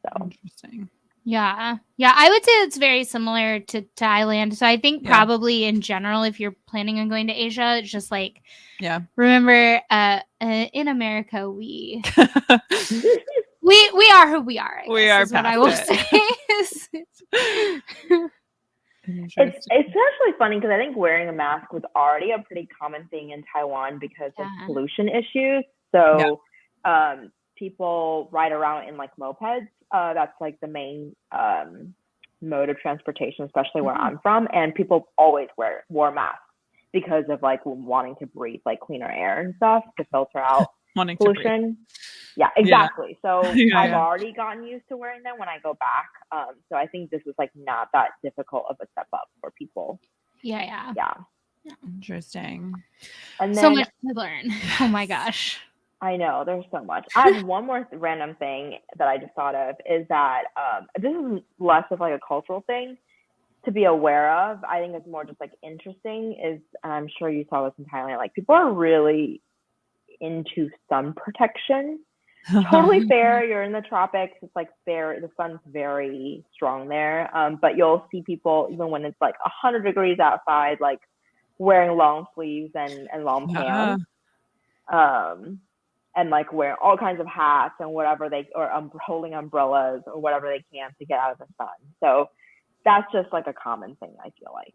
Speaker 3: So
Speaker 2: interesting.
Speaker 1: Yeah. I would say it's very similar to Thailand. So I think probably in general, if you're planning on going to Asia, it's just like, remember, in America, we are who we are.
Speaker 2: We are
Speaker 1: is what I will say.
Speaker 3: It's actually funny because I think wearing a mask was already a pretty common thing in Taiwan because of pollution issues. So people ride around in like mopeds. That's like the main mode of transportation, especially where I'm from. And people always wore masks because of like wanting to breathe like cleaner air and stuff to filter out pollution. Yeah, exactly. So I've already gotten used to wearing them when I go back. So I think this was like not that difficult of a step up for people.
Speaker 1: Yeah.
Speaker 2: Interesting.
Speaker 3: And then,
Speaker 1: so much to learn. Oh my gosh.
Speaker 3: I know, there's so much. I have one more random thing that I just thought of is that this is less of like a cultural thing to be aware of. I think it's more just like interesting is, and I'm sure you saw this in Thailand, like people are really into sun protection. Totally fair. You're in the tropics. It's like the sun's very strong there. But you'll see people, even when it's like 100 degrees outside, like wearing long sleeves and long pants. And like wearing all kinds of hats and whatever holding umbrellas or whatever they can to get out of the sun. So that's just like a common thing, I feel like.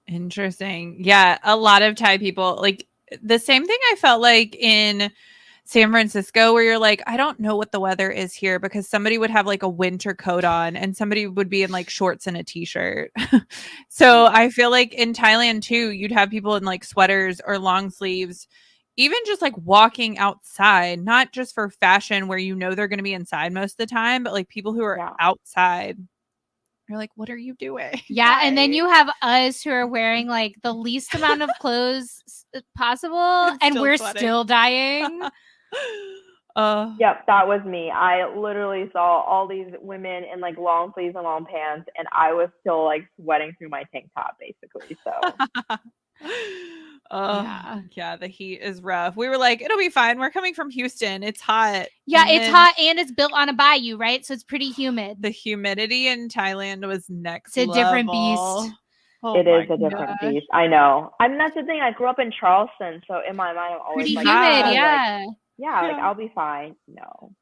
Speaker 2: Interesting. Yeah. A lot of Thai people, like the same thing I felt like in San Francisco, where you're like, I don't know what the weather is here, because somebody would have like a winter coat on and somebody would be in like shorts and a t-shirt. So I feel like in Thailand too, you'd have people in like sweaters or long sleeves, even just like walking outside, not just for fashion where you know they're going to be inside most of the time, but like people who are outside. You're like, what are you doing?
Speaker 1: Yeah, and then you have us who are wearing like the least amount of clothes possible, and we're still dying.
Speaker 3: Yep, that was me. I literally saw all these women in like long sleeves and long pants, and I was still like sweating through my tank top, basically. So.
Speaker 2: Yeah, the heat is rough. We were like, it'll be fine. We're coming from Houston. It's hot.
Speaker 1: Yeah, it's hot and it's built on a bayou, right? So it's pretty humid.
Speaker 2: The humidity in Thailand was next
Speaker 1: level. It's a different beast.
Speaker 3: It is a different beast. I know. I mean, that's the thing. I grew up in Charleston, so in my mind, I'm always
Speaker 1: pretty
Speaker 3: like,
Speaker 1: humid,
Speaker 3: like I'll be fine. No.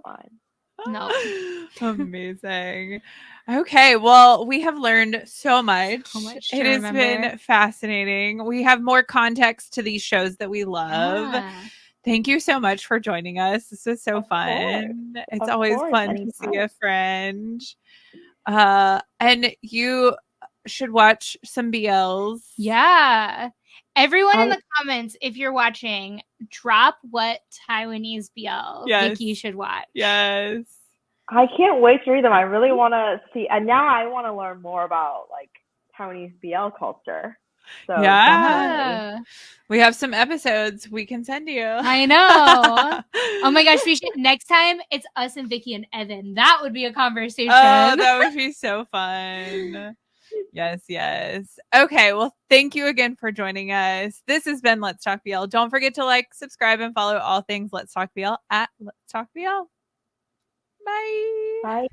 Speaker 1: Fine.
Speaker 2: No. Amazing. Okay, well, we have learned so much. It has been fascinating. We have more context to these shows that we love. Thank you so much for joining us. This was so fun. It's always fun to see a friend. And you should watch some BLs.
Speaker 1: Yeah. Everyone in the comments, if you're watching, drop what Taiwanese BL Vicky should watch.
Speaker 2: Yes.
Speaker 3: I can't wait to read them. I really want to see, and now I want to learn more about like Taiwanese BL culture. So definitely.
Speaker 2: We have some episodes we can send you.
Speaker 1: I know. Oh my gosh, we should next time it's us and Vicky and Evan. That would be a conversation.
Speaker 2: Oh, that would be so fun. Yes. Okay, well, thank you again for joining us. This has been Let's Talk BL. Don't forget to like, subscribe, and follow all things Let's Talk BL at Let's Talk BL. Bye.
Speaker 3: Bye.